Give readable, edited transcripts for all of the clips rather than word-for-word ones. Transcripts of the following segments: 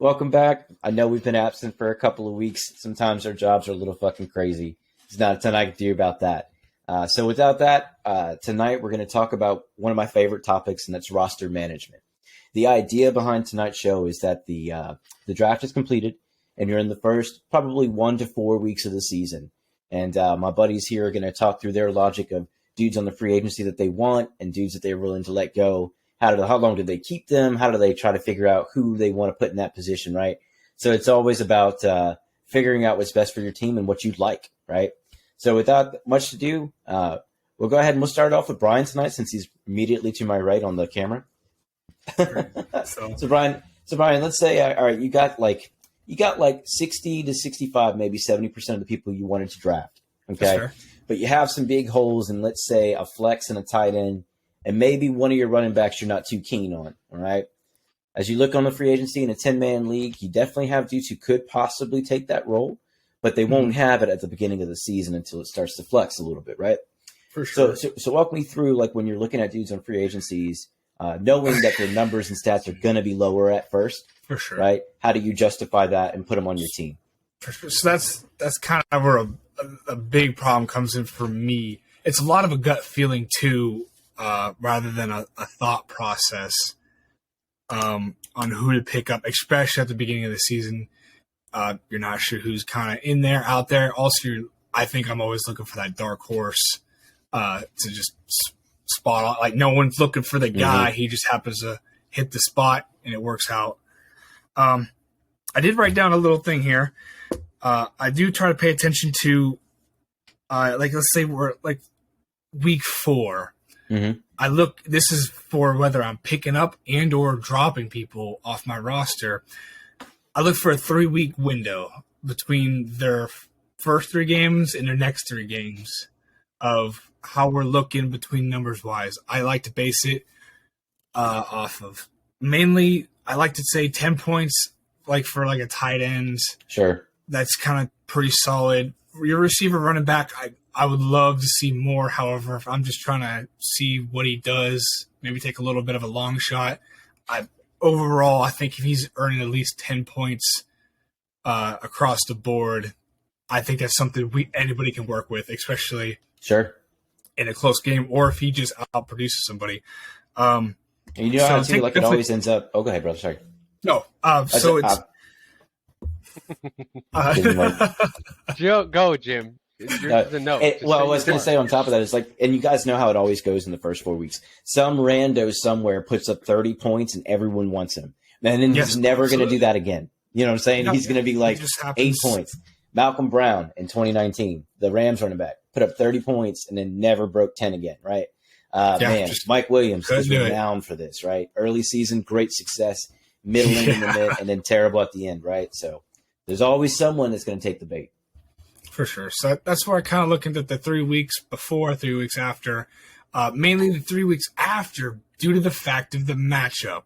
Welcome back. I know we've been absent for a couple of weeks. Sometimes our jobs are a little fucking crazy. There's not a ton I can do about that. So without that, tonight we're going to talk about one of my favorite topics, and that's roster management. The idea behind tonight's show is that the draft is completed, and you're in the first probably 1 to 4 weeks of the season. And my buddies here are going to talk through their logic of dudes on the free agency that they want and dudes that they're willing to let go. How long do they keep them? How do they try to figure out who they want to put in that position, right? So it's always about figuring out what's best for your team and what you'd like, right? So without much to do, we'll go ahead and we'll start off with Brian tonight since he's immediately to my right on the camera. So Brian, let's say, all right, you got like 60 to 65, maybe 70% of the people you wanted to draft, okay? Sure. But you have some big holes in, let's say, a flex and a tight end, and maybe one of your running backs you're not too keen on, all right? As you look on the free agency in a 10-man league, you definitely have dudes who could possibly take that role, but they won't have it at the beginning of the season until it starts to flex a little bit, right? For sure. So walk me through, like, when you're looking at dudes on free agencies, knowing that their numbers and stats are going to be lower at first, For sure. right? How do you justify that and put them on your team? For sure. So that's kind of where a big problem comes in for me. It's a lot of a gut feeling too, rather than a thought process on who to pick up, especially at the beginning of the season. You're not sure who's kind of in there, out there. Also, I think I'm always looking for that dark horse to just spot on. Like, no one's looking for the guy. He just happens to hit the spot, and it works out. I did write down a little thing here. I do try to pay attention to, let's say we're like week 4. I look. This is for whether I'm picking up and or dropping people off my roster. I look for a 3-week window between their first 3 games and their next 3 games of how we're looking between numbers wise. I like to base it off of mainly. I like to say 10 points, like for like a tight end. Sure, that's kind of pretty solid. Your receiver, running back, I would love to see more. However, if I'm just trying to see what he does, maybe take a little bit of a long shot. Overall, I think if he's earning at least 10 points across the board, I think that's something anybody can work with, especially in a close game, or if he just outproduces somebody. And you know how too, like it always ends up. Oh, go ahead, brother. Sorry. No. Go, Jim. Well, I was going to say on top of that is like, and you guys know how it always goes in the first 4 weeks. Some rando somewhere puts up 30 points and everyone wants him. And then he's never going to do that again. You know what I'm saying? He's going to be like 8 points. Malcolm Brown in 2019, the Rams running back, put up 30 points and then never broke 10 again, right? Mike Williams is renowned for this, right? Early season, great success, middle in the mid, and then terrible at the end, right? So there's always someone that's going to take the bait. For sure. So that's where I kind of look into the 3 weeks before, 3 weeks after. Mainly the 3 weeks after, due to the fact of the matchup.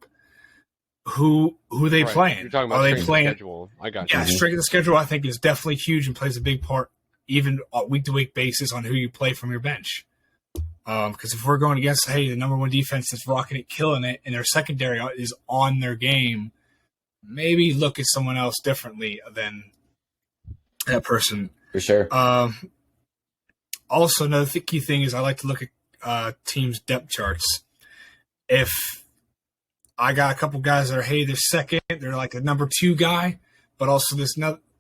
Who they playing? You're talking about Are they playing? The schedule. I got you. Yeah, strength of the schedule I think is definitely huge and plays a big part, even on week-to-week basis, on who you play from your bench. Because if we're going against, the number 1 defense that's rocking it, killing it, and their secondary is on their game, maybe look at someone else differently than that person. For sure. Also, another key thing is I like to look at teams' depth charts. If I got a couple guys that are, they're second, they're like a number 2 guy, but also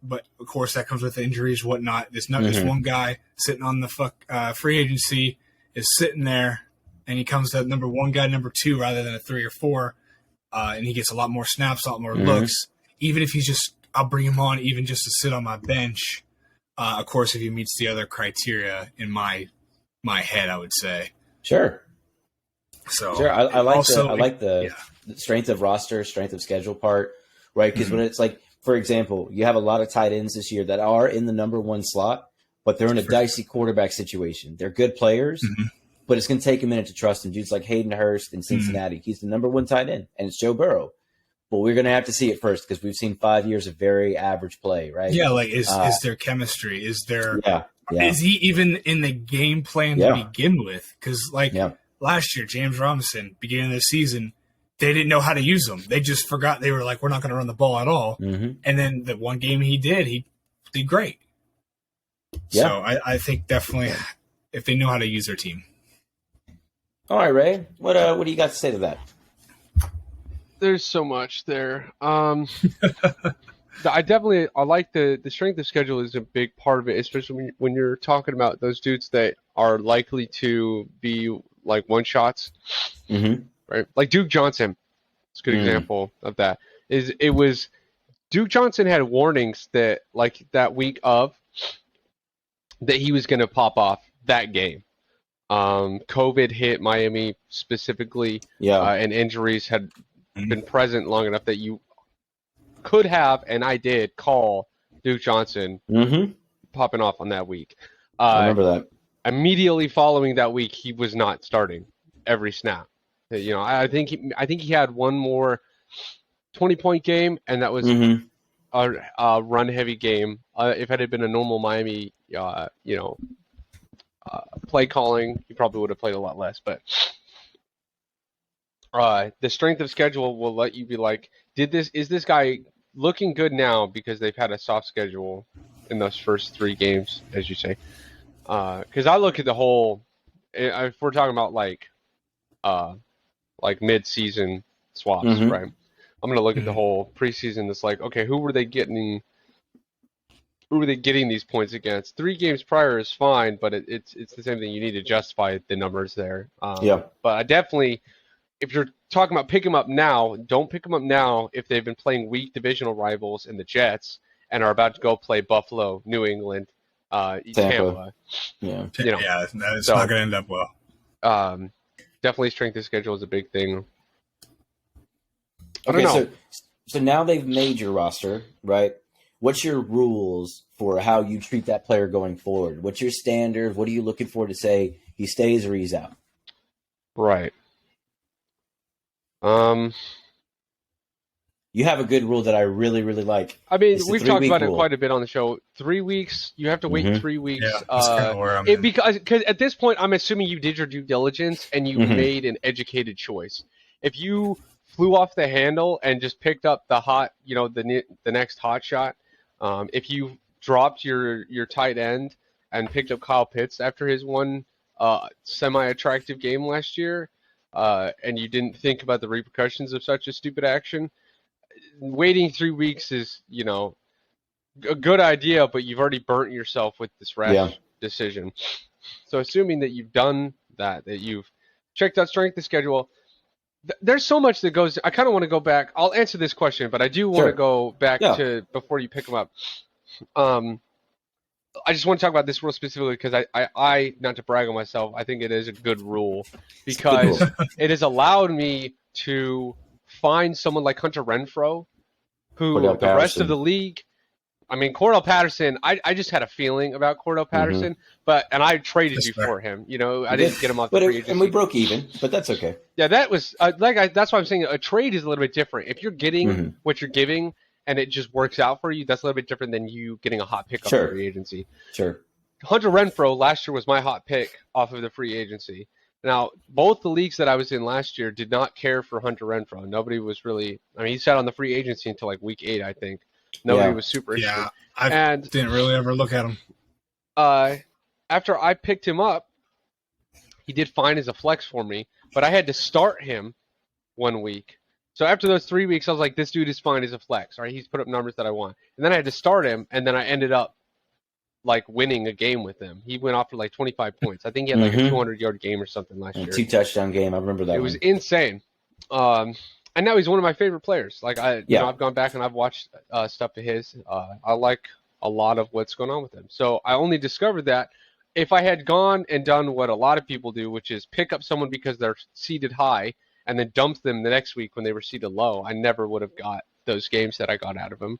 but of course that comes with injuries, whatnot. This one guy sitting on the free agency is sitting there, and he comes to number 1 guy, number 2, rather than a 3 or 4, and he gets a lot more snaps, a lot more looks. Even if I'll bring him on even just to sit on my bench. Of course, if he meets the other criteria in my head, I would say. Sure. So sure. I like the strength of roster, strength of schedule part, right? Because when it's like, for example, you have a lot of tight ends this year that are in the number 1 slot, but they're in a dicey quarterback situation. They're good players, but it's going to take a minute to trust them. Dudes like Hayden Hurst in Cincinnati, he's the number 1 tight end, and it's Joe Burrow. But we're going to have to see it first because we've seen 5 years of very average play, right? Yeah, like is there chemistry? Is there is he even in the game plan to begin with? Because last year, James Robinson, beginning of the season, they didn't know how to use them. They just forgot. They were like, we're not going to run the ball at all. Mm-hmm. And then the one game he did great. Yeah. So I think definitely if they know how to use their team. All right, Ray. What do you got to say to that? There's so much there. I like the strength of schedule is a big part of it, especially when you're talking about those dudes that are likely to be like one shots, Mm-hmm. right? Like Duke Johnson. It's a good example of that. It was Duke Johnson had warnings that like that week of that he was going to pop off that game. COVID hit Miami specifically, and injuries had been present long enough that you could have, and I did, call Duke Johnson popping off on that week. I remember that. Immediately following that week, he was not starting every snap. You know, I think he had one more 20-point game, and that was a run-heavy game. If it had been a normal Miami, play calling, he probably would have played a lot less. But the strength of schedule will let you be like, is this guy looking good now because they've had a soft schedule in those first 3 games, as you say? Because I look at the whole, if we're talking about like mid-season swaps, right? I'm gonna look at the whole preseason. It's like, okay, who were they getting these points against? 3 games prior is fine, but it's the same thing. You need to justify the numbers there. But I definitely, if you're talking about pick them up now, don't pick them up now if they've been playing weak divisional rivals in the Jets and are about to go play Buffalo, New England, Tampa. Yeah. Yeah, it's not going to end up well. Definitely strength of schedule is a big thing. I don't know. So now they've made your roster, right? What's your rules for how you treat that player going forward? What's your standard? What are you looking for to say he stays or he's out? Right. You have a good rule that I really, really like. I mean, It's the we've talked 3-week about it rule. quite a bit on the show. 3 weeks, you have to wait 3 weeks. Yeah, that's kind of where I'm at. Because at this point, I'm assuming you did your due diligence and you made an educated choice. If you flew off the handle and just picked up the hot, the next hot shot, if you dropped your tight end and picked up Kyle Pitts after his one semi-attractive game last year, and you didn't think about the repercussions of such a stupid action, waiting 3 weeks is, a good idea, but you've already burnt yourself with this rash decision. So assuming that you've done that you've checked out strength of schedule, there's so much that goes. I kind of want to go back. I'll answer this question, but I do want to go back to before you pick them up. I just want to talk about this rule specifically because I not to brag on myself, I think it is a good rule because it has allowed me to find someone like Hunter Renfrow, who Cordell the rest Patterson. of the league. I mean, Cordell Patterson. I just had a feeling about Cordell Patterson, and I traded That's you fair. for him. I didn't get him off the free agency. And we broke even, but that's okay. Yeah, that was that's why I'm saying a trade is a little bit different. If you're getting what you're giving and it just works out for you, that's a little bit different than you getting a hot pick off the free agency. Sure. Hunter Renfrow last year was my hot pick off of the free agency. Now, both the leagues that I was in last year did not care for Hunter Renfrow. Nobody was really. I mean, he sat on the free agency until like week 8, I think. Nobody was super interested. Yeah, I didn't really ever look at him. After I picked him up, he did fine as a flex for me, but I had to start him 1 week. So after those 3 weeks, I was like, this dude is fine as a flex. Right? He's put up numbers that I want. And then I had to start him, and then I ended up like winning a game with him. He went off for like 25 points. I think he had like a 200-yard game or something last year. 2 touchdown game. I remember that. It was insane. And now he's one of my favorite players. Like I've gone back and I've watched stuff of his. I like a lot of what's going on with him. So I only discovered that if I had gone and done what a lot of people do, which is pick up someone because they're seated high and then dump them the next week when they were seated low, I never would have got those games that I got out of him.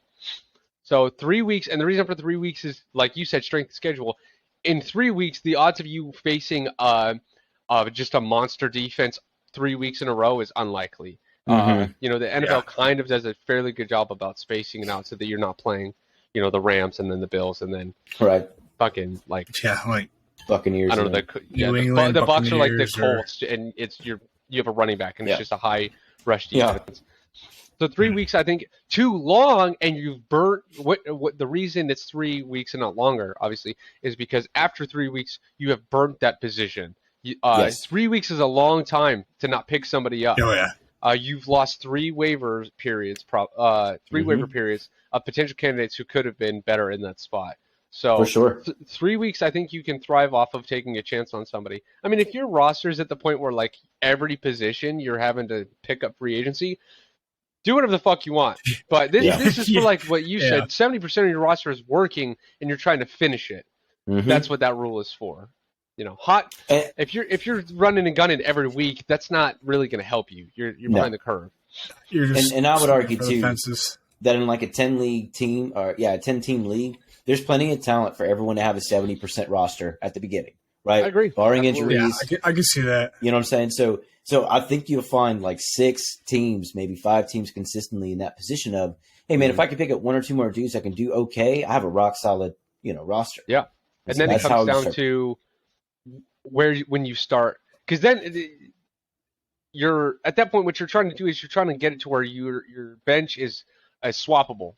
So 3 weeks, and the reason for 3 weeks is, like you said, strength of schedule. In 3 weeks, the odds of you facing just a monster defense 3 weeks in a row is unlikely. The NFL kind of does a fairly good job about spacing it out so that you're not playing, the Rams and then the Bills and then fucking like Buccaneers. I don't know. New England, The Bucs are like the Buccaneers Colts, and you have a running back, and it's just a high rush Yeah. defense. So 3 weeks, I think, too long, and you've burnt. What the reason it's 3 weeks and not longer, obviously, is because after 3 weeks you have burnt that position. Yes. 3 weeks is a long time to not pick somebody up. Oh yeah. You've lost 3 waiver periods, waiver periods of potential candidates who could have been better in that spot. So For sure. 3 weeks, I think you can thrive off of taking a chance on somebody. I mean, if your roster's at the point where like every position you're having to pick up free agency, do whatever the fuck you want. But this, Yeah. this is for like what you Yeah. said. 70% of your roster is working, and you're trying to finish it. Mhm. That's what that rule is for. And- If you're running and gunning every week, that's not really going to help you. You're No. behind the curve. You're just And I would argue, for the too, fences. that in like a 10-league team, or a 10-team league, there's plenty of talent for everyone to have a 70% roster at the beginning, right? I agree. Barring Absolutely. Yeah, injuries. I can see that. You know what I'm saying? So I think you'll find like 6 teams, maybe 5 teams consistently in that position of, hey man, if I can pick up 1 or 2 more dudes, I can do okay. I have a rock solid, roster. Yeah. And then it That's how comes you down start. to when you start, because then you're at that point. What you're trying to do is you're trying to get it to where your bench is swappable.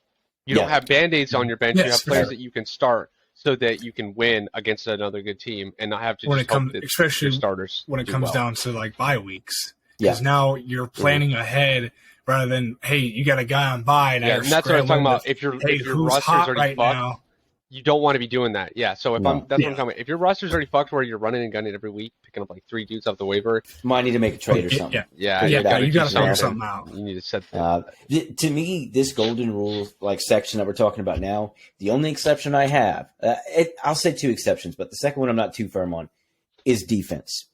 You don't Yeah. have band-aids on your bench. You Yes, have for players sure. that you can start so that you can win against another good team and not have to When just it comes, hope that especially your starters when it do comes well. down to like bye weeks, Yeah. because now you're planning ahead rather than hey, you got a guy on bye. Yeah, and that's what I'm talking about. If your Hey, if your who's roster's hot already right fucked, now? you don't want to be doing that. Yeah. So if No. I'm that's what Yeah. I'm talking about. If your roster's already fucked where you're running and gunning every week, picking up like 3 dudes off the waiver, Might need to make a trade or something. Yeah, yeah, Figure yeah, it out. you do got to figure something. something out. You need to set the To me, this golden rule like section that we're talking about now, the only exception I have, I'll say 2 exceptions, but the second one I'm not too firm on, is defense.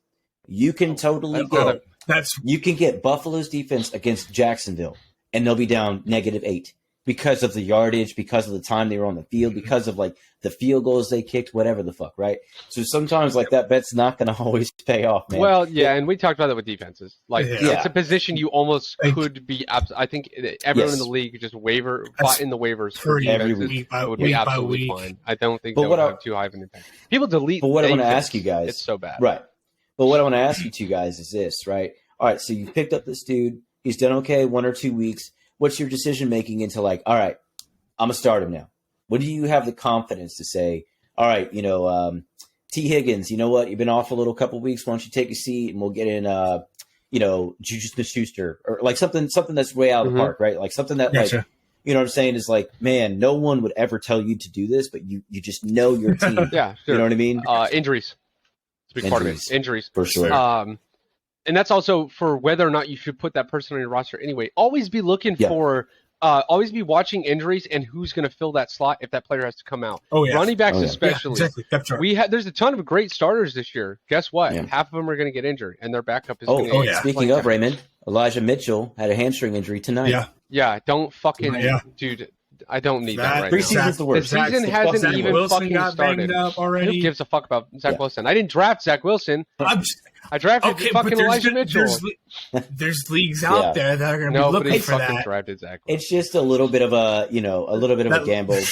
You can totally Oh, that's you can get Buffalo's defense against Jacksonville, and they'll be down -8 because of the yardage, because of the time they were on the field, because of like the field goals they kicked, whatever the fuck, right? So sometimes like that bet's not going to always pay off, man. Well, yeah, and we talked about that with defenses. Like, Yeah. it's a position you almost Like- could be. I think everyone in Yes. the league could just That's fought in the waivers for pretty every defenses. week by It would week be by absolutely week. fine. I don't think But that what would I- have too high of an impact. People delete. But what I want to defense. ask you guys, It's so bad. right? But what I want to ask you 2 guys is this, right? All right, so you picked up this dude. He's done okay 1 or 2 weeks. What's your decision making into like, all right, I'm gonna start him now? When do you have the confidence to say, all right, T. Higgins, you know what? You've been off a little couple weeks. Why don't you take a seat and we'll get in, Juju Smith-Schuster or like something that's way out of the Mhm. park, right? Like something that like, Gotcha. you know what I'm saying is like, man, no one would ever tell you to do this, but you just know your team. Yeah, You sure. know what I mean? Injuries. It's a big part of it. Injuries. Injuries. For sure. And that's also for whether or not you should put that person on your roster anyway. Always be looking Yeah. for, always be watching injuries and who's going to fill that slot if that player has to come out. Oh yeah, Running backs Oh, yeah. yeah, especially. exactly. Depth chart. There's a ton of great starters this year. Guess what? Yeah. Half of them are going to get injured, and their backup is Oh, going to yeah. speaking of Raymond, Elijah Mitchell had a hamstring injury tonight. Yeah, Yeah, don't fucking Yeah. dude. I don't need that right Preseason's now. the worst. The season hasn't Zach even Wilson fucking got started. banged up Who already. gives a fuck about Zach Yeah. Wilson? I didn't draft Zach Wilson. I'm, I drafted okay, fucking but Elijah Mitchell. there's leagues out Yeah. there that are going to be Nobody looking for fucking that. drafted Zach Wilson. It's just a little bit of a, That- gamble, right?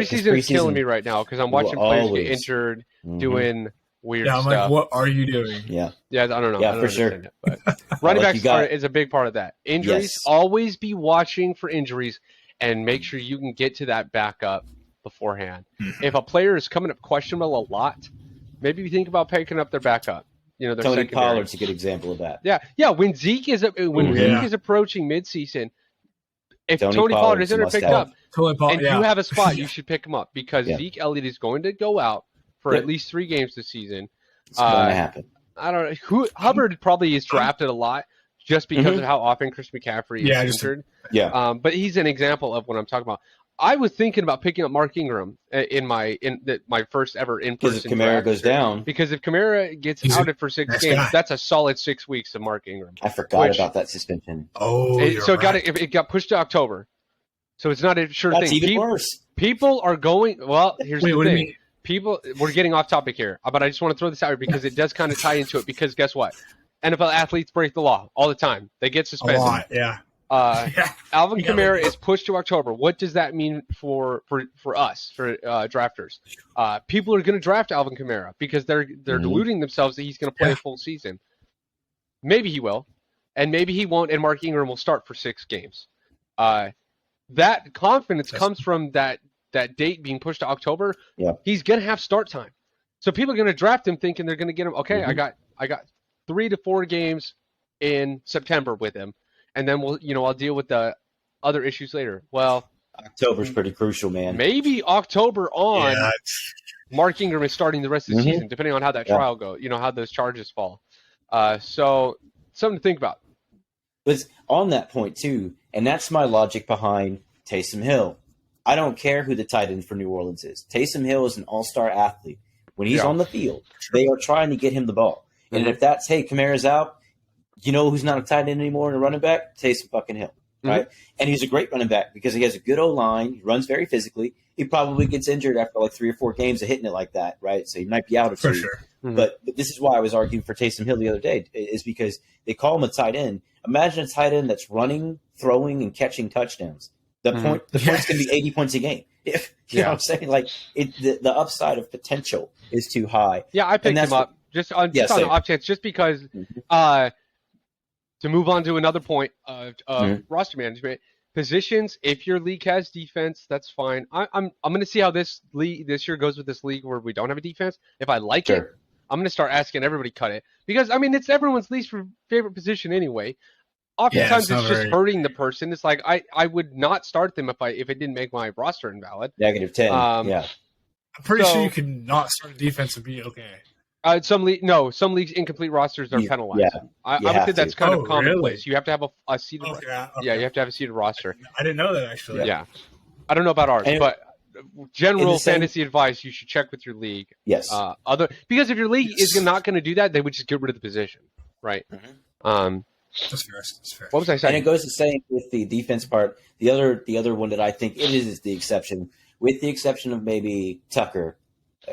'Cause Preseason is killing me right now because I'm watching will players always- get injured, Mhm. doing weird Yeah, I'm stuff. like, what are you doing? Yeah, Yeah, I don't know. Yeah, I don't for sure. understand it, but running Like backs you got- is a big part of that. Injuries, Yes. always be watching for injuries and make sure you can get to that backup beforehand. If a player is coming up questionable a lot, maybe you think about picking up their backup. Their Tony secondary. Pollard's a good example of that. Yeah. When Zeke is Yeah. approaching midseason, if Tony Tony Pollard Pollard's isn't a picked must-have. up, Totally, Paul. and Yeah. you have a spot, you should pick him up because Yeah. Zeke Elliott is going to go out for Yep. at least 3 games this season. It's going to happen. I don't know. Hubbard probably is drafted a lot just because Mhm. of how often Chris McCaffrey is Yeah, just- injured. Yeah, But he's an example of what I'm talking about. I was thinking about picking up Mark Ingram in my first ever because in-person if Kamara draft goes this year. down, Because if Kamara gets He's outed for 6 next games, guy. that's a solid 6 weeks of Mark Ingram. I forgot which- about that suspension. Oh, It- you're so right. it got pushed to October. So it's not a sure That's thing. even worse. People are going. Well, here's Wait, the what do you thing. mean? People, we're getting off topic here, but I just want to throw this out here because it does kind of tie into it. Because guess what? NFL athletes break the law all the time. They get A suspended. lot, yeah. Uh, Alvin Yeah, Kamara they- is pushed to October. What does that mean for us, for drafters? People are going to draft Alvin Kamara because they're Mhm. deluding themselves that he's going to play a full season. Maybe he will. and maybe he won't, and Mark Ingram will start for 6 games. That confidence comes from that date being pushed to October. Yeah. He's going to have start time. So people are going to draft him thinking they're going to get him. Okay, I got 3 to 4 games in September with him, and then I'll deal with the other issues later. Well, October's pretty crucial, man. maybe October on, Yeah, Mark Ingram is starting the rest of the season, depending on how that trial goes, how those charges fall. So something to think about. But on that point, too, and that's my logic behind Taysom Hill. I don't care who the tight end for New Orleans is. Taysom Hill is an all-star athlete. When he's on the field, they are trying to get him the ball. And if that's, hey, Kamara's out, you know who's not a tight end anymore and a running back? Taysom fucking Hill, right? And he's a great running back because he has a good O-line. He runs very physically. He probably gets injured after like 3 or 4 games of hitting it like that, right? So he might be out of for 2. sure. But this is why I was arguing for Taysom Hill the other day, is because they call him a tight end. Imagine a tight end that's running, throwing, and catching touchdowns. The points can be 80 points a game. If you know what I'm saying, like the upside of potential is too high. Yeah, I picked him up just on the off chance, just because. To move on to another point of roster management positions, if your league has defense, that's fine. I'm going to see how this year goes with this league where we don't have a defense. If I like it, I'm going to start asking everybody cut it, because I mean it's everyone's least favorite position anyway. Oftentimes it's just hurting the person. It's like I would not start them if it didn't make my roster invalid. -10. Yeah. I'm pretty sure you could not start a defense and be okay. Some leagues incomplete rosters are penalized. Yeah, I would say that's kind of commonplace. Really? You have to have a seated. Yeah, you have to have a seated roster. I didn't know that actually. Yeah. I don't know about ours, but general same- fantasy advice: you should check with your league. Yes. Because if your league is not going to do that, they would just get rid of the position, right? That's fair. What was I saying? And it goes the same with the defense part. The other one that I think it is the exception, with the exception of maybe Tucker.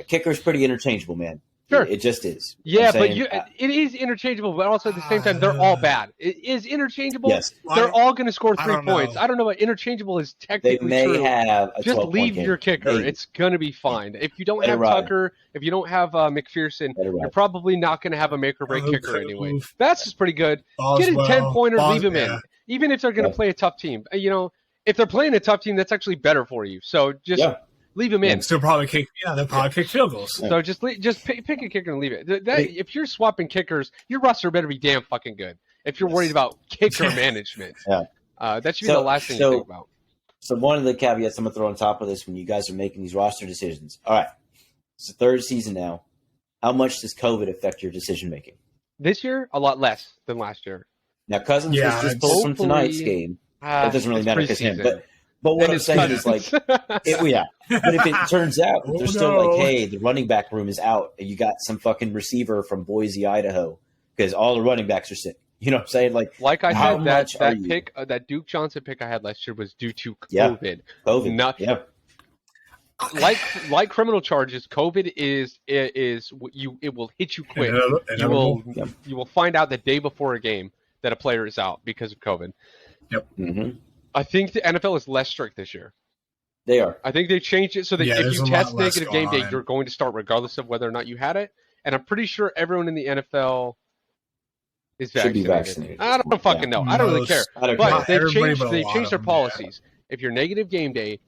Kicker's pretty interchangeable, man. Sure. It just is. Yeah, but it is interchangeable, but also at the same time, they're all bad. It is interchangeable. Yes. They're all going to score 3 don't know. points. I don't know what interchangeable is They technically may true. have a Just 12-point leave game. your kicker. Maybe. It's going to be fine. If you don't Let it have ride. Tucker, if you don't have McPherson, Let it ride. you're probably not going to have a make or break Oh, kicker anyway. oof. That's just pretty good. Get a 10-pointer, leave him in. Even if they're going to play a tough team. If they're playing a tough team, that's actually better for you. So just leave him in. Still probably kick. Yeah, they'll probably kick field goals. So just pick a kicker and leave it. If you're swapping kickers, your roster better be damn fucking good. If you're worried about kicker management, that should be the last thing you think about. So one of the caveats I'm going to throw on top of this when you guys are making these roster decisions. All right, it's the 3rd season now. How much does COVID affect your decision making? This year, a lot less than last year. Now, Cousins was just pulled from tonight's game. It doesn't really matter because him. But what I'm saying is, like, But if it turns out that they're still like, hey, the running back room is out, and you got some fucking receiver from Boise, Idaho, because all the running backs are sick. You know what I'm saying? Like I said, that pick, that Duke Johnson pick I had last year was due to COVID. COVID. Like criminal charges, COVID it will hit you quick. You will find out the day before a game that a player is out because of COVID. Yep. Mm-hmm. I think the NFL is less strict this year. They are. I think they changed it so that if there's you a test lot less negative game going day, on. you're going to start regardless of whether or not you had it. And I'm pretty sure everyone in the NFL is Should be vaccinated. vaccinated. I don't fucking know. I don't really care. I don't But care. they've Everybody changed but a lot their of them, policies. If you're negative game day,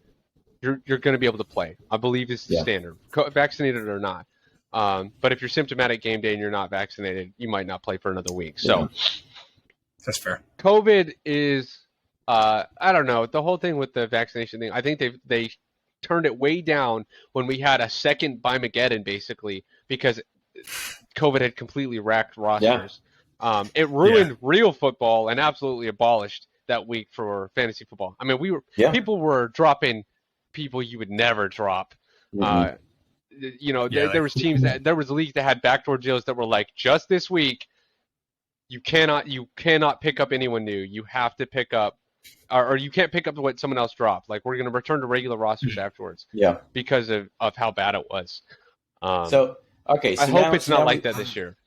you're going to be able to play. I believe it's the standard, vaccinated or not. But if you're symptomatic game day and you're not vaccinated, you might not play for another week. So That's fair. COVID is, I don't know, the whole thing with the vaccination thing. I think they turned it way down when we had a second Bimageddon, basically, because COVID had completely racked rosters. It ruined real football and absolutely abolished that week for fantasy football. I mean, people were dropping people you would never drop. Mhm. There was teams there was leagues that had backdoor deals that were like, just this week, you cannot pick up anyone new. You have to pick up, or you can't pick up what someone else dropped. Like, we're going to return to regular rosters afterwards. Yeah. Because of how bad it was. So I hope it's not like that this year.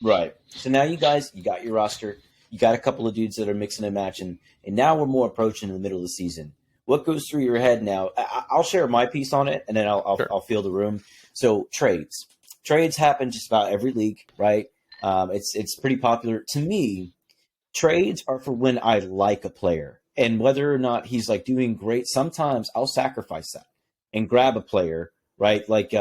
Right. So now you guys, you got your roster. You got a couple of dudes that are mixing and matching, and now we're more approaching the middle of the season. What goes through your head now? I'll share my piece on it, and then I'll fill the room. So trades happen just about every league, right? It's pretty popular to me. trades are for when I like a player, and whether or not he's like doing great. Sometimes I'll sacrifice that and grab a player, right? Like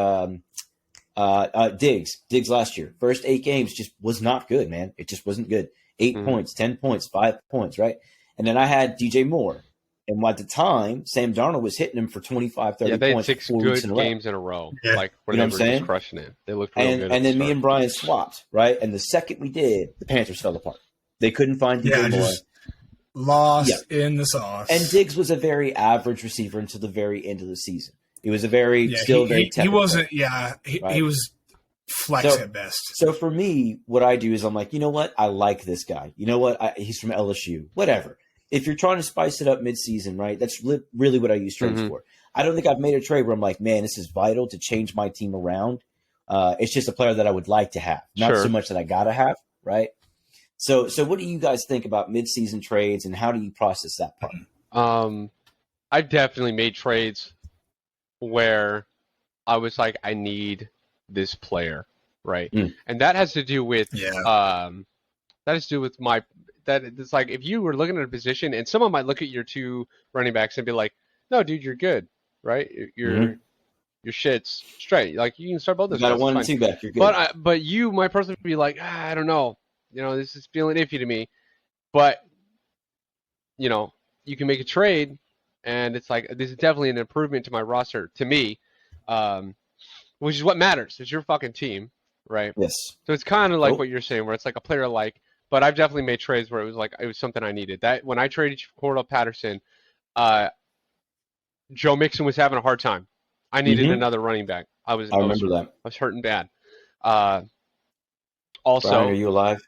Diggs last year, first 8 games just was not good, man. It just wasn't good. 8 points, 10 points, 5 points, right? And then I had DJ Moore. And at the time, Sam Darnold was hitting him for 25, 30 they had points 6 4 weeks in a row. games in a row. Yeah. Like, where You know they what were I'm just saying? crushing it. They looked real good. And then me and Brian swapped, right? And the second we did, the Panthers fell apart. They couldn't find DJ Moore. Just lost in the sauce. And Diggs was a very average receiver until the very end of the season. He was a very he technical. wasn't. Yeah, he was flex at best. So for me, what I do is I'm like, you know what? I like this guy. You know what? He's from LSU. Whatever. If you're trying to spice it up midseason, right? That's really what I use trades for. I don't think I've made a trade where I'm like, man, this is vital to change my team around. It's just a player that I would like to have, not so much that I gotta have, right? So what do you guys think about midseason trades, and how do you process that part? I've definitely made trades where I was like, I need this player, right? And that has to do with it's like, if you were looking at a position and someone might look at your 2 running backs and be like, no, dude, you're good, right? Your shit's straight. Like, you can start both those. You got a guys, 1 and 2 back. You're good. But you might personally be like, I don't know. You know, this is feeling iffy to me. But, you know, you can make a trade, and it's like, this is definitely an improvement to my roster, to me, which is what matters. It's your fucking team, right? Yes. So it's kind of like what you're saying, where it's like a player like, but I've definitely made trades where it was something I needed. That when I traded Cordell Patterson, Joe Mixon was having a hard time. I needed another running back. I remember that. I was hurting bad. Also, Brian, are you alive?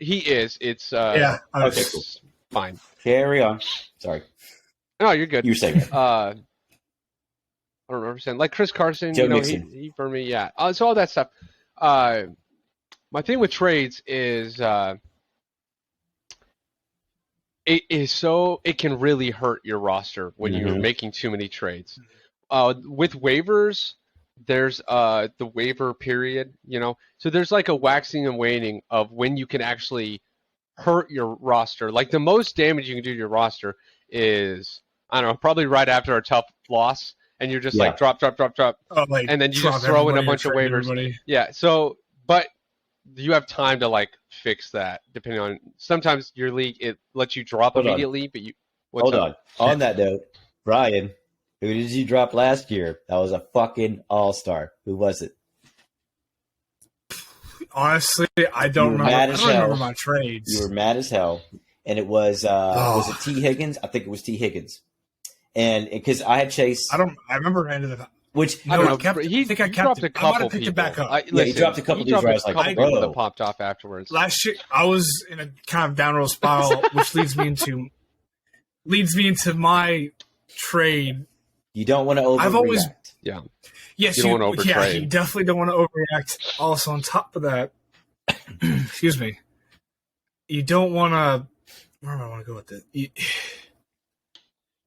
He is. It's okay, cool. Fine. Carry on. Sorry. No, you're good. You're saying it. I don't understand. Like Chris Carson, Joe Mixon. he for me, yeah. So all that stuff. My thing with trades is it can really hurt your roster when you're making too many trades. With waivers, there's the waiver period, you know. So there's like a waxing and waning of when you can actually hurt your roster. Like, the most damage you can do to your roster is, I don't know, probably right after a tough loss, and you're just like drop, and then you just throw in a bunch of waivers. Everybody. Yeah. So, but you have time to like fix that, depending on. Sometimes your league, it lets you drop immediately, but you hold on. On that note, Brian, who did you drop last year? That was a fucking all-star. Who was it? Honestly, I don't remember. I don't remember my trades. You were mad as hell, and it was it T. Higgins? I think it was T. Higgins, and because I had Chase. I remember end of the. Which I don't know. I think I kept it. I might have picked it back up. He dropped a couple of these where I was like, bro. That popped off afterwards. Last year, I was in a kind of downward spiral, which leads me into my trade. You don't want to overreact. Yes, you don't want to overtrade. Yeah, you definitely don't want to overreact. Also, on top of that, excuse me, you don't want to. Where do I want to go with it? You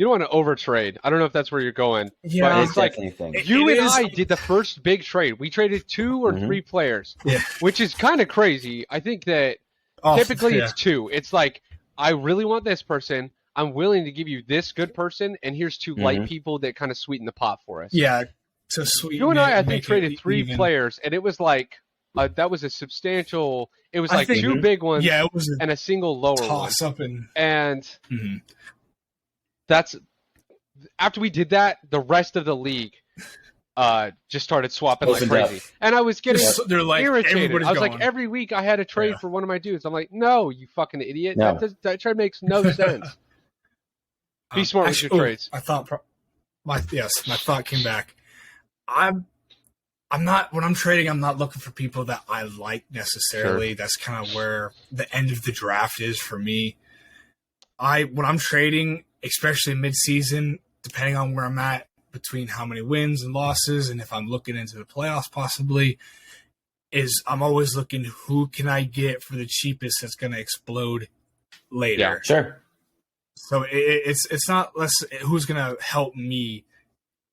don't want to overtrade. I don't know if that's where you're going. Yeah, but it's like you and I did the first big trade. We traded 2 or 3 players, which is kind of crazy. I think that typically it's 2. It's like, I really want this person. I'm willing to give you this good person, and here's 2 light people that kind of sweeten the pot for us. Yeah, so sweet. You and I think, traded 3 players, and it was like that was a substantial. It was like 2 big ones, it was and a single lower toss one. Up and that's after we did that, the rest of the league just started swapping like crazy, and I was getting irritated. I was like, every week I had a trade for one of my dudes. I'm like, no, you fucking idiot! No. That trade makes no sense. Be smart with your trades. I thought my thought came back. I'm not when I'm trading. I'm not looking for people that I like necessarily. Sure. That's kind of where the end of the draft is for me. When I'm trading, especially mid-season, depending on where I'm at between how many wins and losses, and if I'm looking into the playoffs possibly, is I'm always looking who can I get for the cheapest that's going to explode later. Yeah, sure. So it's not less who's going to help me.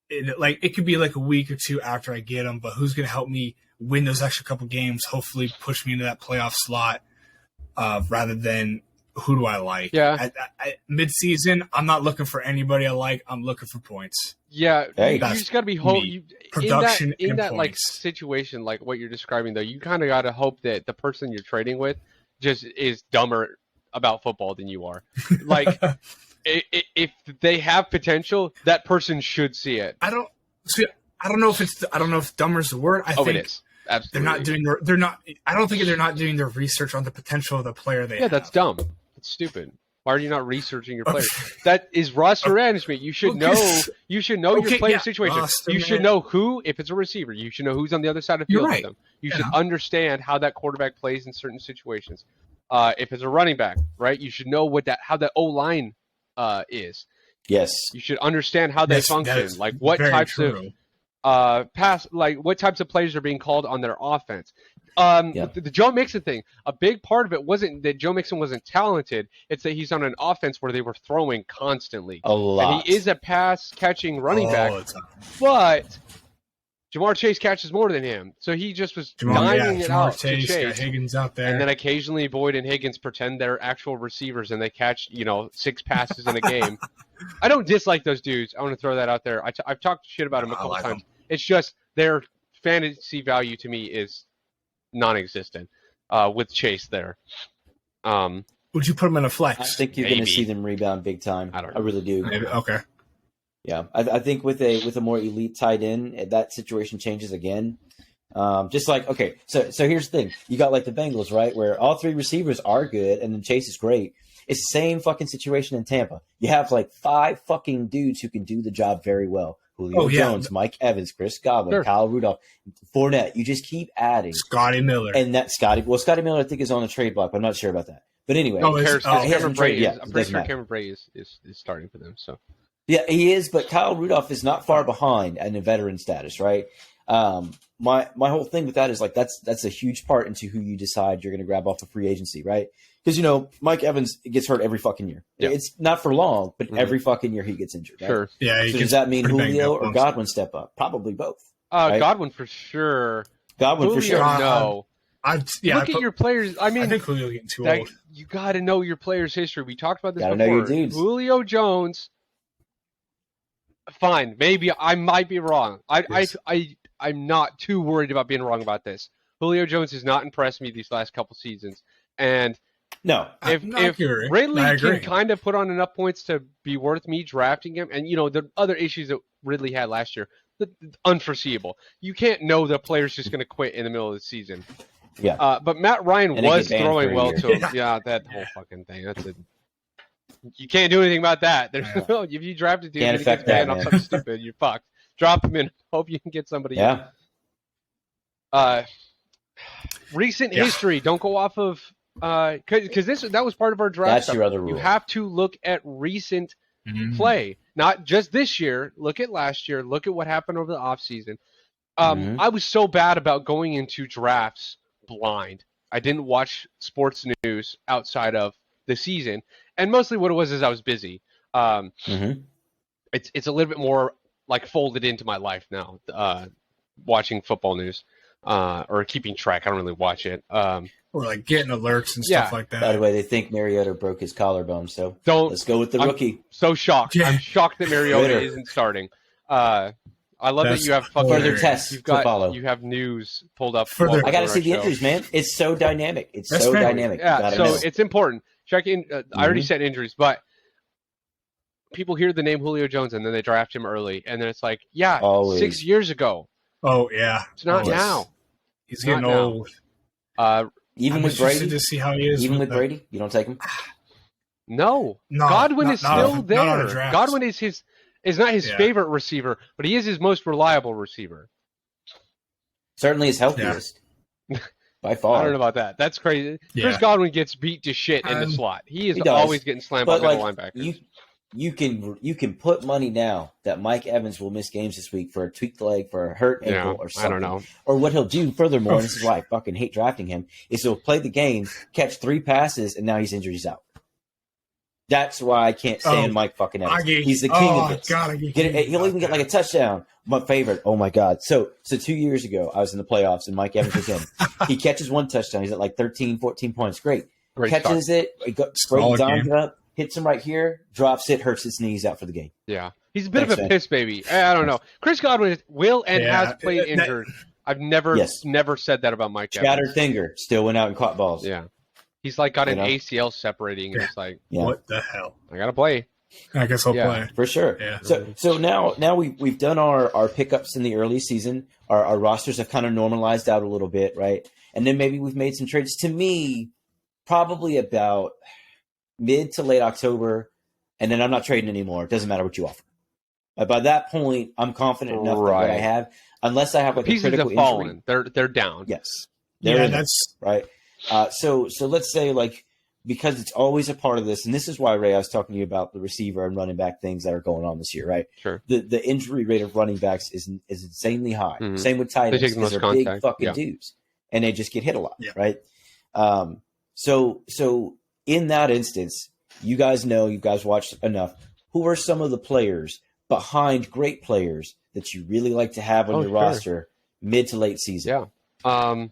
It could be like a week or 2 after I get them, but who's going to help me win those extra couple games, hopefully push me into that playoff slot, rather than who do I like? Yeah. Mid-season, I'm not looking for anybody I like. I'm looking for points. Yeah, Hey. you just got to be Production in and that like points. situation, like what you're describing. Though, you kind of got to hope that the person you're trading with just is dumber about football than you are. Like, if they have potential, that person should see it. I don't know if dumber is the word. I think It is. Absolutely. they're not. I don't think they're not doing their research on the potential of the player they have. That's dumb. That's stupid. Why are you not researching your players? That is roster management. You should know. You should know your player situation. You should know who, if it's a receiver, you should know who's on the other side of the field with them. You should understand how that quarterback plays in certain situations. If it's a running back, right, you should know how that O line is. Yes. You should understand how they function. Like what types of what types of plays are being called on their offense. The Joe Mixon thing, a big part of it wasn't that Joe Mixon wasn't talented. It's that he's on an offense where they were throwing constantly. A lot. And he is a pass-catching running back. But Jamar Chase catches more than him. So he just was dining it out to Chase. Got Higgins out there. And then occasionally Boyd and Higgins pretend they're actual receivers and they catch, 6 passes in a game. I don't dislike those dudes. I want to throw that out there. I've talked shit about them a couple times. It's just their fantasy value to me is non-existent with Chase there. Would you put them in a flex? I think you're going to see them rebound big time. I don't know. I really do. Maybe. Okay. Yeah, I think with a more elite tight end, that situation changes again. Just like, okay, so here's the thing. You got like the Bengals, right, where all 3 receivers are good, and then Chase is great. It's the same fucking situation in Tampa. You have like 5 fucking dudes who can do the job very well. Julio Jones, Mike Evans, Chris Godwin, Kyle Rudolph, Fournette. You just keep adding. Scotty Miller. And that Scotty Miller I think is on the trade block, but I'm not sure about that. But anyway. Cameron Brate I'm pretty sure Cameron Brate is starting for them. So. Yeah, he is, but Kyle Rudolph is not far behind in the veteran status, right? My whole thing with that is like that's a huge part into who you decide you're going to grab off of free agency, right? Because Mike Evans gets hurt every fucking year. Yeah. It's not for long, but every fucking year he gets injured. Right? Sure. Yeah. So does that mean Julio or Godwin step up? Probably both. Right? Godwin for sure. Julio, no. Look at your players. I mean, I think Julio's getting too old. You got to know your players' history. We talked about this before. Know your dudes. Julio Jones. Fine, maybe I might be wrong. I'm not too worried about being wrong about this. Julio Jones has not impressed me these last couple seasons, and no, if Ridley can kind of put on enough points to be worth me drafting him, and the other issues that Ridley had last year, unforeseeable. You can't know the player's just going to quit in the middle of the season. Yeah, but Matt Ryan was throwing well to him. Yeah, that whole fucking thing. You can't do anything about that. If you drafted dude and he gets banned off something stupid, you're fucked. Drop him in. Hope you can get somebody. Yeah. Recent history. Don't go off of because that was part of our draft. That's your other rule. You have to look at recent play, not just this year. Look at last year. Look at what happened over the offseason. I was so bad about going into drafts blind. I didn't watch sports news outside of the season, and mostly what it was is I was busy. It's a little bit more like folded into my life now, watching football news or keeping track. I don't really watch it. Or like getting alerts and stuff like that. By the way, they think Mariota broke his collarbone, so let's go with the rookie. I'm so shocked. Yeah. I'm shocked that Mariota isn't starting. I love that you have further tests to follow. You have news pulled up. I got to see the injuries, man. It's so dynamic. Dynamic. Yeah, so it's important. Check in. I already said injuries, but people hear the name Julio Jones and then they draft him early, and then it's like, always. 6 years ago. Oh yeah, it's not now. He's getting old. Even with Brady, to see how he is. Even with Brady, you don't take him. No, Godwin is still there. Godwin is not his favorite receiver, but he is his most reliable receiver. Certainly his healthiest. By far. I don't know about that. That's crazy. Yeah. Chris Godwin gets beat to shit in the slot. He is always getting slammed by middle linebackers. You can put money now that Mike Evans will miss games this week for a tweaked leg, for a hurt ankle, or something. I don't know. Or what he'll do, furthermore, and this is why I fucking hate drafting him, is he'll play the game, catch 3 passes, and now he's injured, he's out. That's why I can't stand Mike fucking Evans. He's the king of this. He'll even get like a touchdown. My favorite. Oh my God. So 2 years ago, I was in the playoffs and Mike Evans was in. He catches 1 touchdown. He's at like 13, 14 points. Great. Great catches it, Solid dimes game. it up, hits him right here, drops it, hurts his knees out for the game. Yeah, he's a bit Thanks, of a man. piss baby. I don't know. Chris Godwin will and Yeah, has played that- injured. I've never said that about Mike Evans. Shattered finger, still went out and caught balls. Yeah, he's like got an You know? ACL separating. And Yeah. it's like Yeah. What the hell? I gotta play. I guess I'll Yeah. play. For sure. Yeah. So now we've done our pickups in the early season. Our rosters have kind of normalized out a little bit, right? And then maybe we've made some trades. To me, probably about mid to late October, and then I'm not trading anymore. It doesn't matter what you offer. By that point, I'm confident enough that what I Right. have, unless I have like a Pieces critical have injury. fallen. They're down. Yes. They're Yeah, in there, that's right. So let's say like because it's always a part of this, and this is why Ray, I was talking to you about the receiver and running back things that are going on this year, right? Sure. The injury rate of running backs is insanely high. Mhm. Same with tight They ends take the because most they're big contact. fucking Yeah. dudes, and they just get hit a lot, Yeah. right? So in that instance, you guys watched enough. Who are some of the players behind great players that you really like to have on Oh, your sure. roster mid to late season? Yeah.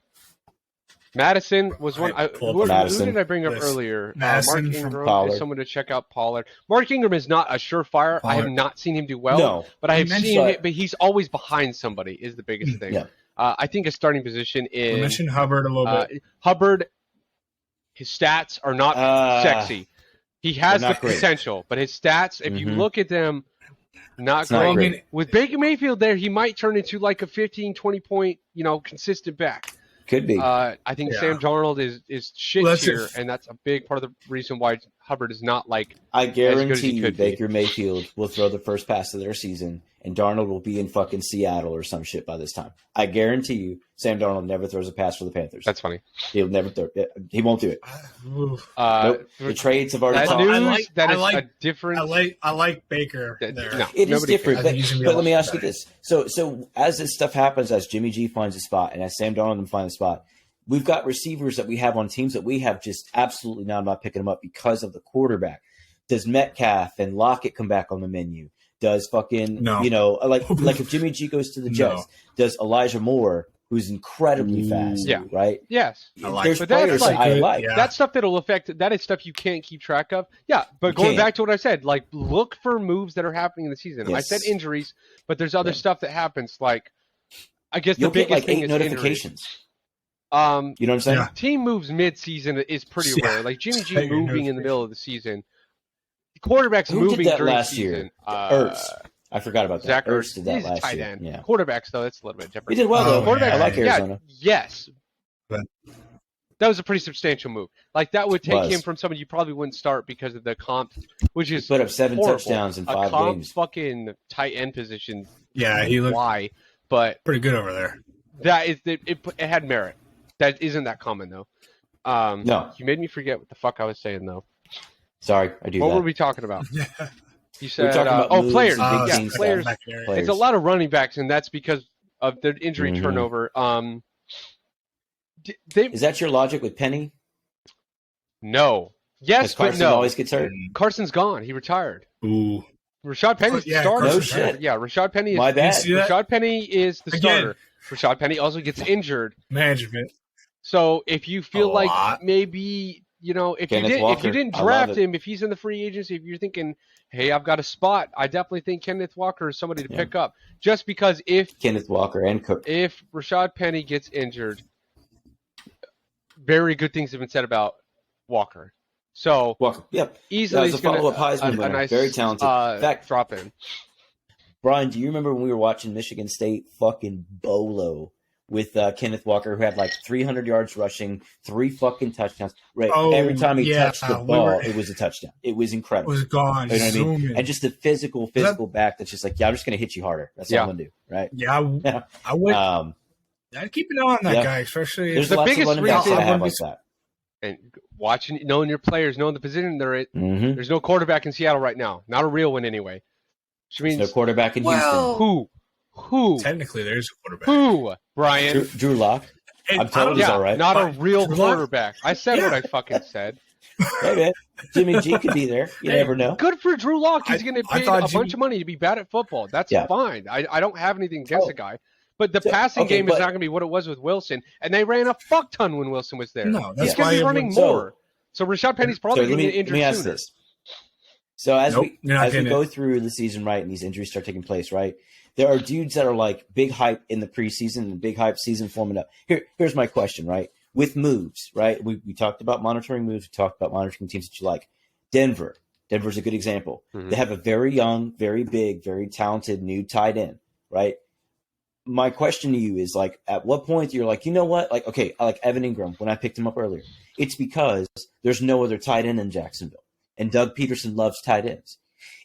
Madison was one. Alright, pull up Who Madison. did I bring up This. earlier? Madison Mark from Ingram Pollard. is someone to check out. Pollard. Mark Ingram is not a surefire. I have Pollard. not seen him do well, No. but I have You seen mentioned- it. But he's always behind somebody. Is the biggest thing. Yeah. I think a starting position we is mentioned Hubbard a little bit. Hubbard. His stats are not sexy. He has they're the not great. potential, but his stats, if you Mhm. look at them, not It's not great. I great. mean, With Baker Mayfield there, he might turn into like a 15, 20 point, consistent back. Could be. I think Yeah. Sam Darnold is shit Well, that's here, if- and that's a big part of the reason why Hubbard is not like I as good as guarantee he you could be. Baker Mayfield will throw the first pass of their season, and Darnold will be in fucking Seattle or some shit by this time. I guarantee you Sam Darnold never throws a pass for the Panthers. that's funny. He'll never throw. He won't do it. Oof. Nope. The trades have already That talked. I news like- that I is like- a different. I like Baker That- there. no. It is Nobody different, cares. I but, think he's gonna be but a let me lot ask you better. this: so as this stuff happens, as Jimmy G finds a spot, and as Sam Darnold finds a spot, we've got receivers that we have on teams that we have just absolutely now. I'm not picking them up because of the quarterback. Does Metcalf and Lockett come back on the menu? Does fucking No. like if Jimmy G goes to the Jets, does Elijah Moore, who's incredibly fast, Yeah. right? Yes, I like There's But that's players like- that I like. Yeah. that's stuff that'll affect. That is stuff you can't keep track of. Yeah, but You going can't. back to what I said, like look for moves that are happening in the season. I Yes. said injuries, but there's other Yeah. stuff that happens. Like, I guess You'll the get biggest like thing 8 is injuries. notifications. You You know what I'm saying? Yeah. team moves mid-season is pretty Yeah. rare. Like Jimmy G Check your moving in the middle of the season. Quarterbacks Who did moving that during last season. year? Ertz. I forgot about that. Zach Ertz Ertz did that he's a last tight year. end. Yeah. Quarterbacks though, that's a little bit different. He did well though. Oh, Quarterbacks, I like yeah, Arizona. yes. But- That was a pretty substantial move. Like that would take Was. him from someone you probably wouldn't start because of the comp, which He is put up 7 horrible. touchdowns in a 5 comp games. fucking tight end position. Yeah, he looked Why? But pretty good over there. that is it had merit. That isn't that common though. No. You made me forget what the fuck I was saying though. Sorry, I do What that. were we talking about? You We're said talking about moves players. and big Yeah, team stuff. players. Secondary. Players. It's a lot of running backs, and that's because of their injury Mhm. turnover. They Is that your logic with Penny? no. Yes, Because but Carson no. always gets hurt. Carson's gone. He retired. Ooh. Rashad Penny's Yeah, the starter. No Carson's shit. Yeah, Rashad Penny is My Did you bad. see that? Rashad Penny is the Again. starter. Rashad Penny also gets injured. Management. So if you feel A like lot. maybe if Kenneth you Walker. didn't I love draft it. him, if he's in the free agency, if you're thinking, hey, I've got a spot, I definitely think Kenneth Walker is somebody to Yeah. pick up. Just because if Kenneth Walker and Cook. Rashad Penny gets injured, very good things have been said about Walker. So Walker. Yep. easily That was a follow-up Heisman winner. nice, Very talented. In fact, drop in. Brian, do you remember when we were watching Michigan State fucking Bolo with Kenneth Walker, who had like 300 yards rushing, 3 fucking touchdowns? Right. Oh, Every time he yeah, touched the we ball, were- it was a touchdown. It was It incredible. was gone. You know what I mean? Zooming. And just the physical back that's just like, yeah, I'm just going to hit you harder. That's all Yeah. I'm going to do. Right. Yeah, Yeah. I would. Um, I'd keep an eye on that yeah. guy, especially. there's The lots of biggest running backs that I reason- have like that. And watching, knowing your players, knowing the position they're in. Mm-hmm. There's no quarterback in Seattle right now. Not a real one anyway. Which There's means no quarterback in who? Technically, there's a quarterback. Who? Brian? Houston. Drew Lock. And I'm told I don't- he's Yeah, all right. not a But- real Drew Lock- quarterback. I said what I fucking said. Hey, man. Jimmy G could be there. You Hey, never know. Good for Drew Lock. He's I- going to get I paid thought a bunch of money to be bad at football. That's Yeah. fine. I don't have anything against Oh. the guy. But the So- passing okay, game is but- not going to be what it was with Wilson. And they ran a fuck ton when Wilson was there. No, that's He's going why to be everyone- running So- more. So Rashad Penny's probably going to get injured ask sooner. this. So as Nope, you're not we getting go it. through the season, right, and these injuries start taking place, right, there are dudes that are like big hype in the preseason and big hype season forming up. Here's my question, right? With moves, right? We talked about monitoring moves. We talked about monitoring teams that you like. Denver's a good example. Mhm. They have a very young, very big, very talented new tight end, right? My question to you is like, at what point you're like, you know what? Like, okay, I like Evan Ingram when I picked him up earlier. It's because there's no other tight end in Jacksonville. And Doug Peterson loves tight ends.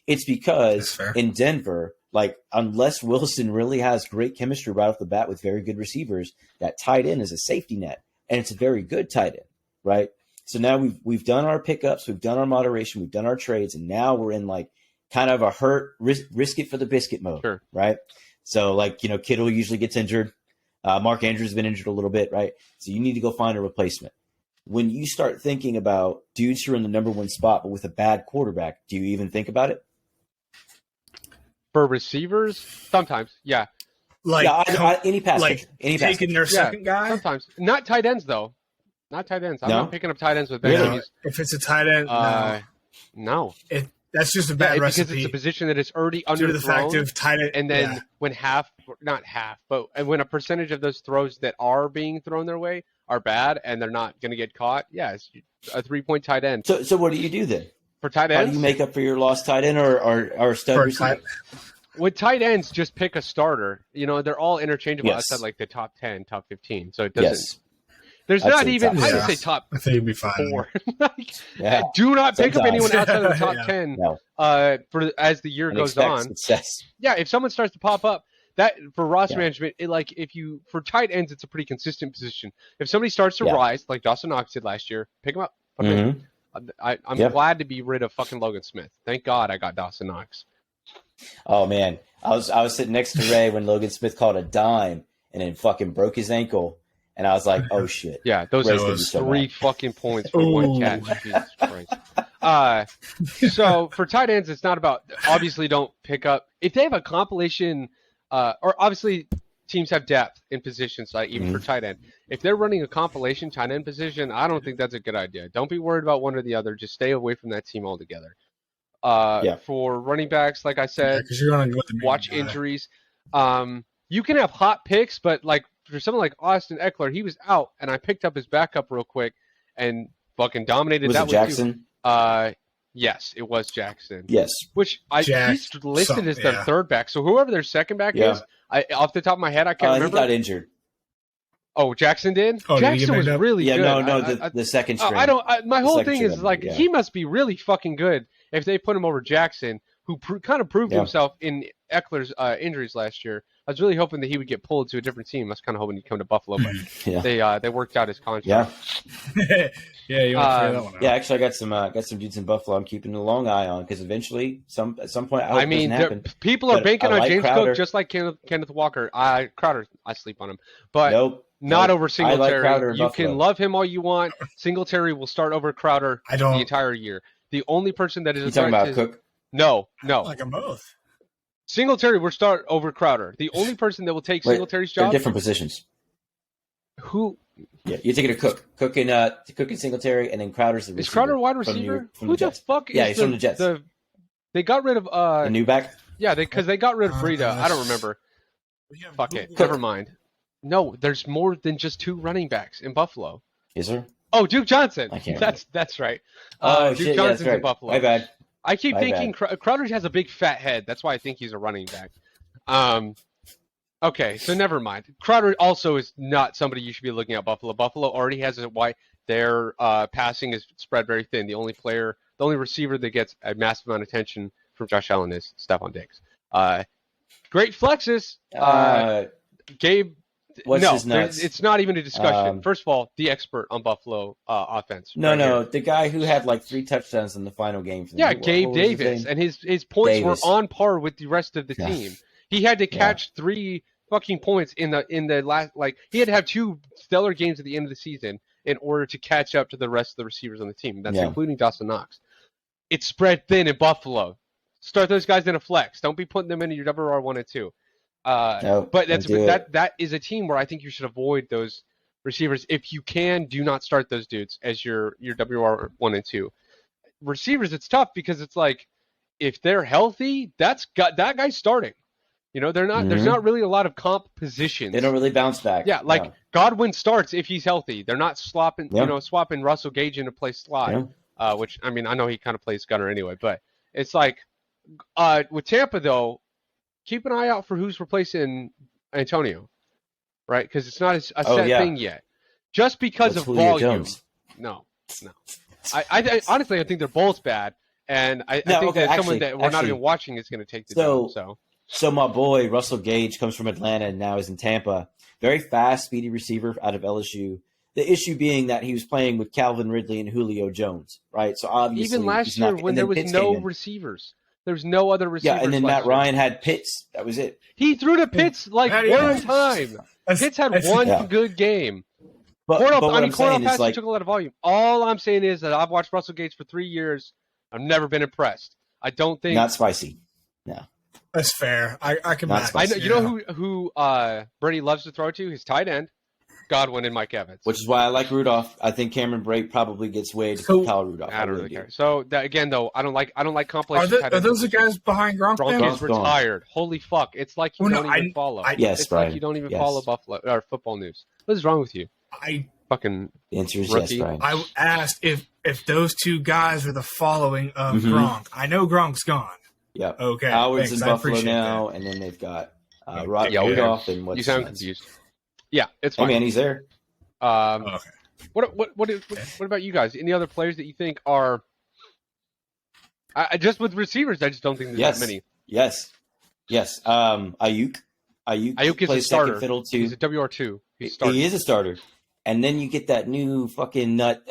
It's because That's fair. in Denver, like, unless Wilson really has great chemistry right off the bat with very good receivers, that tight end is a safety net. And it's a very good tight end, right? So now we've done our pickups, we've done our moderation, we've done our trades, and now we're in like kind of a risk it for the biscuit mode, Sure. right? So like, Kittle usually gets injured. Mark Andrews has been injured a little bit, right? So you need to go find a replacement. When you start thinking about dudes who are in the number one spot but with a bad quarterback, do you even think about it? For receivers, sometimes, yeah. Like, Any pass like catcher, any pass taking catcher. their second guy. Sometimes. Not tight ends, though. Not tight ends. I'm No? not picking up tight ends with Ben Really? Davies. If it's a tight end, No. that's just a Yeah, bad because recipe. it's a position that is already Due to the fact underthrown. of tight end, And then yeah. when when a percentage of those throws that are being thrown their way are bad and they're not going to get caught, it's a 3-point tight end. So what do you do then? For tight How ends, do you make up for your lost tight end or stud For receiver? tight- with tight ends, just pick a starter. They're all interchangeable Yes. outside like the top 10, top 15. So it doesn't. Yes. There's I'd not say even. top I would six. say top I think you'd be fine. 4. Like, Yeah. do not pick up Sometimes. anyone outside of the top Yeah. 10. No. For as the year And goes expect on. success. Yeah, if someone starts to pop up, that for roster Yeah. management, for tight ends, it's a pretty consistent position. If somebody starts to Yeah. rise, like Dawson Knox did last year, pick him up. Fucking- Mhm. I'm Yep. glad to be rid of fucking Logan Smith. Thank God I got Dawson Knox. Oh man, I was sitting next to Ray when Logan Smith called a dime and then fucking broke his ankle, and I was like, oh shit. Yeah, those Ray's are gonna be so 3 mad. fucking points for one Ooh. catch. Jesus Christ. So for tight ends, it's not about obviously don't pick up if they have a compilation, or obviously teams have depth in positions, like even for tight end. If they're running a compilation tight end position, I don't think that's a good idea. Don't be worried about one or the other. Just stay away from that team altogether. Yeah. For running backs, like I said, because you're gonna go with the main watch guy. injuries. You can have hot picks, but like for someone like Austin Eckler, he was out, and I picked up his backup real quick and fucking dominated Was that it one Jackson? too. Yes, it was Jackson. Yes. Which he's listed as their third back. So whoever their second back Yeah. is, off the top of my head, I can't He remember. got injured. Oh, Jackson did. Oh, did he get Jackson was banged up? really Yeah, good. the second Oh, string. my The whole second thing string, is like yeah. he must be really fucking good if they put him over Jackson, who kind of proved Yeah. himself in Eckler's injuries last year. I was really hoping that he would get pulled to a different team. I was kind of hoping he'd come to Buffalo, but Yeah. they worked out his contract. Yeah. Yeah, you want to figure that one out. Yeah, actually, I got some dudes in Buffalo I'm keeping a long eye on because eventually, at some point, I hope I mean, it doesn't happen. people are But banking I on like James Crowder. Cook just like Kenneth Walker. Crowder, I sleep on him, but Nope. not Nope. over I like Singletary. Crowder in You Buffalo. can love him all you want. Singletary will start over Crowder I the don't entire year. The only person that is You a talking threat about Cook? No. like them both. Singletary will start over Crowder. The only person that will take Wait, Singletary's They're job. different positions. Who Yeah, you're taking a Cook and Singletary, and then Crowder's the receiver. is Crowder? Wide from receiver? from Who the the Jets. fuck Yeah, is he's from the Jets. They got rid of The new back. because they got rid of Breida. I don't remember. Fuck it. Cook. Never mind. No, there's more than just 2 running backs in Buffalo. Is there? Oh, Duke Johnson. I can't That's right. Oh Duke shit! Yeah, Johnson's that's right. in Buffalo. My bad. I keep My thinking Crowder has a big fat head. That's why I think he's a running back. Okay, so never mind. Crowder also is not somebody you should be looking at. Buffalo already has their passing is spread very thin. The only receiver that gets a massive amount of attention from Josh Allen is Stephon Diggs. Great flexes. Gabe. What's no, his nuts? it's not even a discussion. Um, First of all, the expert on Buffalo offense. No, right no, here. the guy who had like 3 touchdowns in the final game. For them. Yeah, What Gabe was his Davis, name? and his points Davis. were on par with the rest of the Yeah. team. He had to catch 3 fucking points in the last. Like he had to have 2 stellar games at the end of the season in order to catch up to the rest of the receivers on the team. That's Yeah. including Dawson Knox. It's spread thin in Buffalo. Start those guys in a flex. Don't be putting them in your WR1 and 2. No, But don't do it. that is a team where I think you should avoid those receivers. If you can, do not start those dudes as your WR 1 and 2. Receivers, it's tough because it's like if they're healthy, that guy's starting. You know, they're not. There's not really a lot of comp positions. They don't really bounce back. Yeah, like Godwin starts if he's healthy. They're not swapping, swapping Russell Gage into play slot. Which I mean, I know he kind of plays gunner anyway, but it's like with Tampa though, keep an eye out for who's replacing Antonio, right? Because it's not a set thing yet. Just because of Julio volume. Jones. No. I honestly, I think they're both bad, and I think that someone that we're not even watching is going to take the job. So my boy Russell Gage comes from Atlanta and now is in Tampa. Very fast, speedy receiver out of LSU. The issue being that he was playing with Calvin Ridley and Julio Jones, right? So obviously, even last year when there was no receivers, there was no other receivers. Yeah, and then Matt Ryan had Pitts. That was it. He threw to Pitts like one time. Pitts had one good game. Cordell Patterson took a lot of volume. All I'm saying is that I've watched Russell Gage for 3 years. I've never been impressed. I don't think not spicy. No. That's fair. I can match. I know, you know who Brady loves to throw to? His tight end, Godwin and Mike Evans. Which is why I like Rudolph. I think Cameron Brate probably gets weighed to Kyle Rudolph. I don't really care. So again, though, I don't like compilation. Are those the guys behind Gronk? Gronk is retired. Holy fuck! It's like you don't even follow. It's like you don't even follow Buffalo or football news. What is wrong with you? Fucking the answer is rookie. yes, Brian. I asked if those two guys are the following of Gronk. I know Gronk's gone. Yeah. Okay. Howard's in Buffalo now, and then they've got Rudolph and what's you sound confused. Yeah, it's fine. Hey man, he's there. Okay. What about you guys? Any other players that you think are? I just with receivers, I just don't think there's that many. Yes. Ayuk is plays a starter. Second fiddle too. He's a WR2. He is a starter. And then you get that new fucking nut.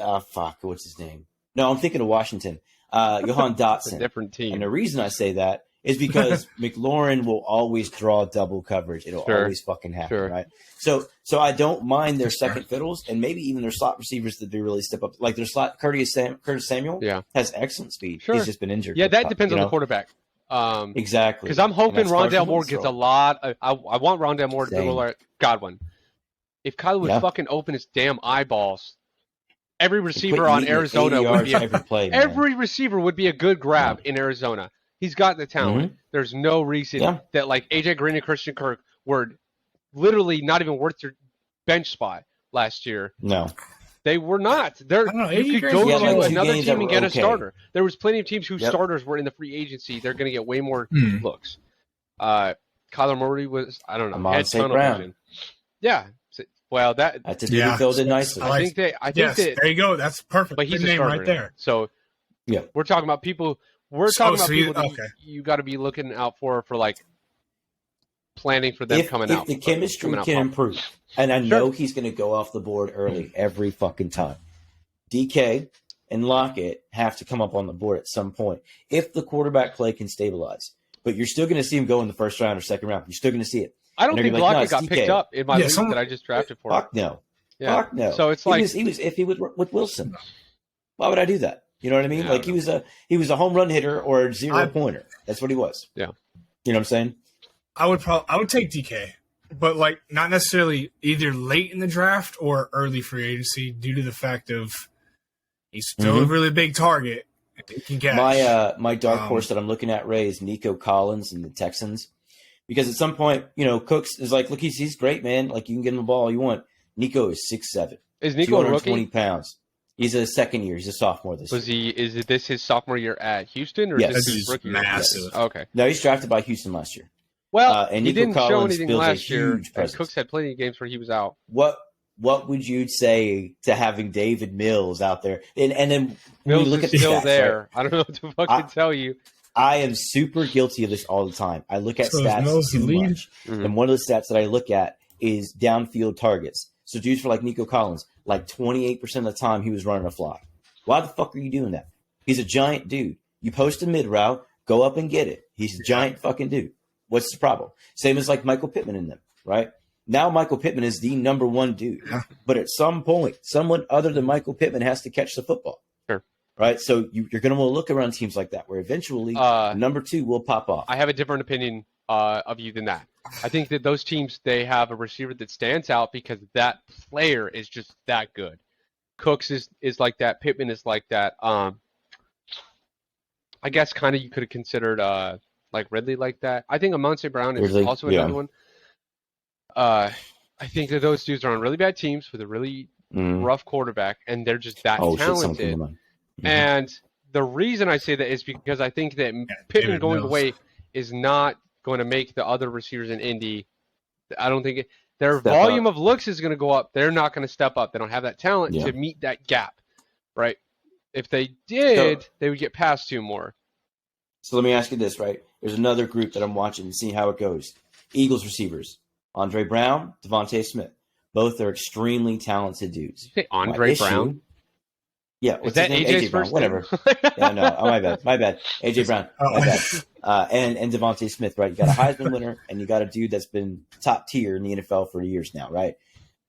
What's his name? No, I'm thinking of Washington. Johan Dotson. A different team. And the reason I say that is because McLaurin will always draw double coverage. It'll always fucking happen, right? So I don't mind their second fiddles and maybe even their slot receivers that they really step up. Like their slot, Curtis Samuel has excellent speed. He's just been injured. Yeah, that depends on the quarterback. Exactly. Because I'm hoping Rondale Moore gets a lot. I want Rondale Moore to do like Godwin. If Kyler would fucking open his damn eyeballs, every receiver on Arizona would be every receiver would be a good grab in Arizona. He's got the talent. There's no reason that like AJ Green and Christian Kirk were literally not even worth their bench spot last year. No. They were not. You could go to another team and get a starter. There was plenty of teams whose starters were in the free agency. They're going to get way more looks. Kyler Murray was, I don't know, head tunnel vision. Yeah. Well, that's a dude who filled it nicely. I think that there you go. That's perfect. But he's a name right there. So we're talking about people. We're talking about people that you got to be looking out for like planning for them coming out. If the chemistry can improve, and I know he's going to go off the board early every fucking time. DK and Lockett have to come up on the board at some point if the quarterback play can stabilize. But you're still going to see him go in the first round or second round. You're still going to see it. I don't think Lockett got picked up in my league that I just drafted for. Fuck no. Yeah. Fuck no. So it's like he was iffy with Wilson. Why would I do that? You know what I mean? Like he was a home run hitter or a 0-pointer. That's what he was. Yeah. You know what I'm saying? I would take DK, but like not necessarily either late in the draft or early free agency due to the fact of he's still a really big target. He can catch. My dark horse that I'm looking at, Ray, is Nico Collins and the Texans. Because at some point, Cooks is like, look, he's great, man. Like, you can get him the ball all you want. Nico is 6'7". Is Nico a rookie? 220 pounds. He's a second year. He's a sophomore this year. Is this his sophomore year at Houston? Or yes. is this his rookie massive. Year? Okay. No, he's drafted by Houston last year. Well, and he Nico didn't Collins show anything last year. And Cooks had plenty of games where he was out. What would you say to having David Mills out there? And then Mills look is at the still stats, there. Right? I don't know what to fucking tell you. I am super guilty of this all the time. I look at stats too much. And one of the stats that I look at is downfield targets. So dudes for like Nico Collins, like 28% of the time he was running a fly. Why the fuck are you doing that? He's a giant dude. You post a mid route, go up and get it. He's a giant fucking dude. What's the problem? Same as like Michael Pittman in them, right? Now Michael Pittman is the number one dude. Yeah. But at some point, someone other than Michael Pittman has to catch the football. Sure. Right? So you're going to want to look around teams like that where eventually number two will pop off. I have a different opinion of you than that. I think that those teams, they have a receiver that stands out because that player is just that good. Cooks is like that. Pittman is like that. I guess kind of you could have considered like Ridley like that. I think Amon-Ra Brown is Ridley, also yeah. another one. I think that those dudes are on really bad teams with a really rough quarterback, and they're just that Oh, shit, something talented. came to mind. And the reason I say that is because I think that Pittman David going Mills. away is not going to make the other receivers in Indy. I don't think their Step volume up. of looks is going to go up. They're not going to step up. They don't have that talent Yeah. to meet that gap, right? If they did, they would get past two more. So let me ask you this, right? There's another group that I'm watching and seeing how it goes. Eagles receivers, Andre Brown, Devontae Smith. Both are extremely talented dudes. Did you say Andre My Brown? issue- Yeah, Is what's that his name? AJ's AJ Brown, first whatever. name? Yeah, no, oh, my bad. AJ Brown, my bad. And Devontae Smith, right? You got a Heisman winner, and you got a dude that's been top tier in the NFL for years now, right?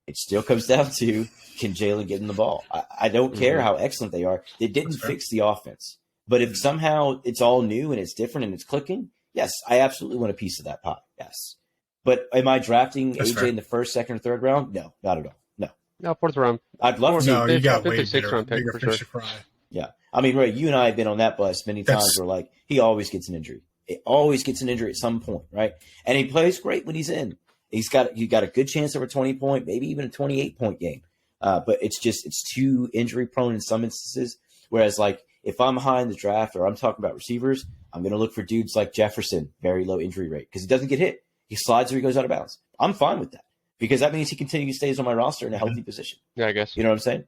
It still comes down to, can Jalen get in the ball? I don't care how excellent they are. They didn't fix the offense. But if somehow it's all new and it's different and it's clicking, yes, I absolutely want a piece of that pot. Yes. But am I drafting That's AJ fair. in the first, second, or third round? No, not at all. No. No, fourth round. I'd love to. No, you got fifth or way sixth round pick bigger for fish sure. to fry. Yeah. I mean, Ray, you and I have been on that bus many times where, like, he always gets an injury. It always gets an injury at some point, right? And he plays great when he's in. You got a good chance of a 20-point, maybe even a 28-point game. But it's too injury prone in some instances. Whereas, like, if I'm high in the draft or I'm talking about receivers, I'm going to look for dudes like Jefferson, very low injury rate, because he doesn't get hit. He slides or he goes out of bounds. I'm fine with that because that means he continues stays on my roster in a healthy position. Yeah, I guess. You know what I'm saying?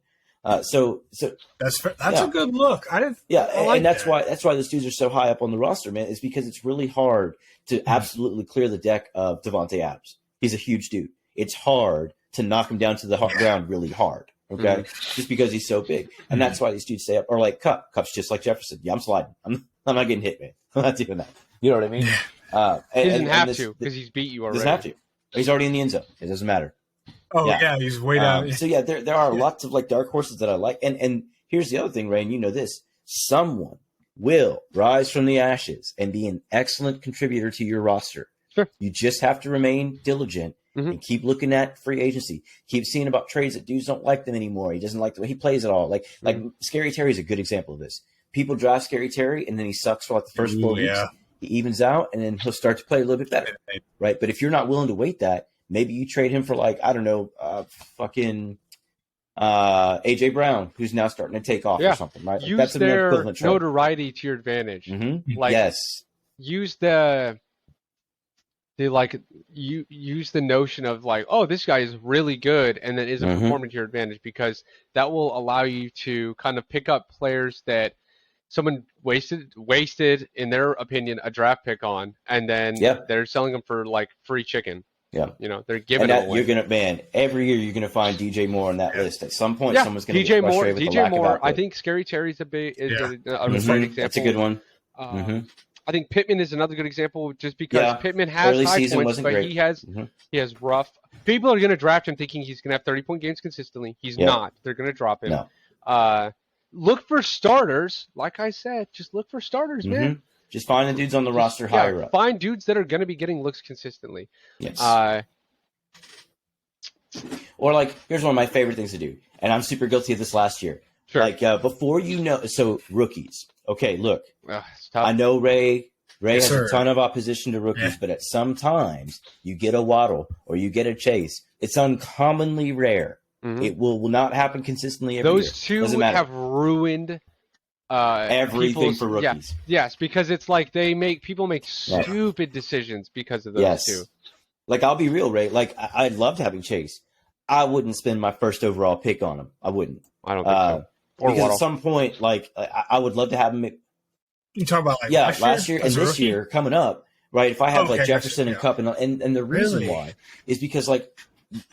So That's fair. That's Yeah. a good look. I didn't. yeah, I like and that's that. why those dudes are so high up on the roster, man. Is because it's really hard to absolutely clear the deck of Devontae Adams. He's a huge dude. It's hard to knock him down to the ground really hard. Okay, just because he's so big, and that's why these dudes stay up. Or like Cup's just like Jefferson. Yeah, I'm sliding. I'm not getting hit, man. I'm not doing that. You know what I mean? He doesn't have to because he's beat you already. Doesn't have to. He's already in the end zone. It doesn't matter. Oh Yeah. yeah, he's way down. So yeah, there are lots of like dark horses that I like, and here's the other thing, Ray, and you know this: someone will rise from the ashes and be an excellent contributor to your roster. Sure. You just have to remain diligent and keep looking at free agency. Keep seeing about trades that dudes don't like them anymore. He doesn't like the way he plays at all. Like Scary Terry is a good example of this. People draft Scary Terry and then he sucks for like the first 4 weeks. Yeah. He evens out and then he'll start to play a little bit better, right? But if you're not willing to wait that, maybe you trade him for like, I don't know, fucking AJ Brown, who's now starting to take off Yeah. or something, right? Like, Use that's a more their equivalent trade. notoriety to your advantage. Like, Yes. use use the notion of like, oh, this guy is really good and then isn't performing to your advantage, because that will allow you to kind of pick up players that someone wasted in their opinion a draft pick on, and then they're selling them for like free chicken. Yeah. You know, they're giving And it that, away. you're gonna, man, every year you're gonna find DJ Moore on that list. At some point, Yeah, someone's gonna DJ get Moore. frustrated with the DJ lack of Moore. output. I think Scary Terry's a great Mhm. example. That's a good one. I think Pittman is another good example, just because Yeah. Pittman has Early high season points, wasn't but great. he has rough. People are going to draft him thinking he's going to have 30-point games consistently. He's not. They're going to drop him. No. Look for starters. Like I said, just look for starters, man. Just find the dudes on the roster higher up. Find dudes that are going to be getting looks consistently. Yes. Uh, Or like, here's one of my favorite things to do, and I'm super guilty of this last year. Sure. Like before you know, so rookies. Okay, look, it's tough. I know Ray Yes, has sir. a ton of opposition to rookies, but at some times you get a Waddle or you get a Chase. It's uncommonly rare. It will not happen consistently every year. Those two Doesn't matter. have ruined Everything for rookies. Yes, because it's like people make stupid decisions because of those two. Like, I'll be real, Ray. Like, I loved having Chase. I wouldn't spend my first overall pick on him. I wouldn't. I don't think so. Or Because Waddle. at some point, like, I would love to have him. You talk about like Last year and as a this rookie? year coming up, right? If I have like Okay, Jefferson gotcha, and Cup, and the reason Really? why is because like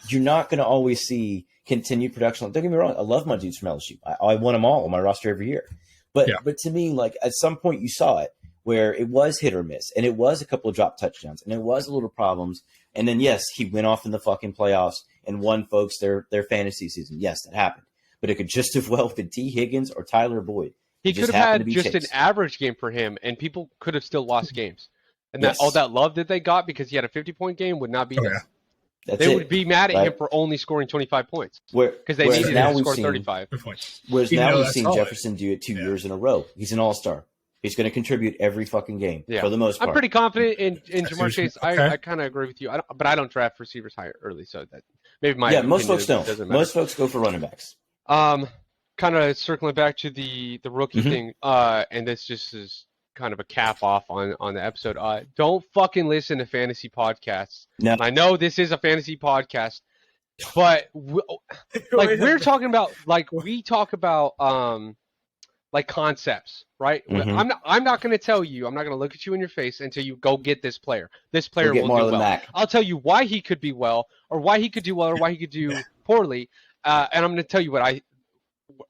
you're not going to always see continued production. Don't get me wrong, I love my dudes from LSU. I want them all on my roster every year. But to me, like at some point you saw it where it was hit or miss, and it was a couple of drop touchdowns, and it was a little problems, and then yes, he went off in the fucking playoffs and won folks their fantasy season. Yes, that happened, but it could just as well been T. Higgins or Tyler Boyd. He It just could have happened had to be just Chase. an average game for him, and people could have still lost games. And that Yes. all that love that they got because he had a 50-point game would not be Oh, there. yeah. That's They it. would be mad at right? him for only scoring 25 points because they Whereas needed now him to we've score seen- 35. Good point. Whereas Even now though we've that's seen solid. Jefferson do it 2 Yeah. years in a row. He's an all-star. He's going to contribute every fucking game Yeah. for the most part. I'm pretty confident in That's Jamar Chase. okay. I kind of agree with you. But I don't draft receivers high early, so that maybe my most opinion folks don't. doesn't matter. Most folks go for running backs. Kind of circling back to the rookie Mhm. thing, and this just is kind of a cap off on the episode. Don't fucking listen to fantasy podcasts. No. And I know this is a fantasy podcast, but we're talking about we talk about like concepts, right? Mhm. I'm not going to tell you. I'm not going to look at you in your face until you go get this player. This player Go get will do Marlon well. Mack. I'll tell you why he could be well, or why he could do well, or why he could do poorly, and I'm going to tell you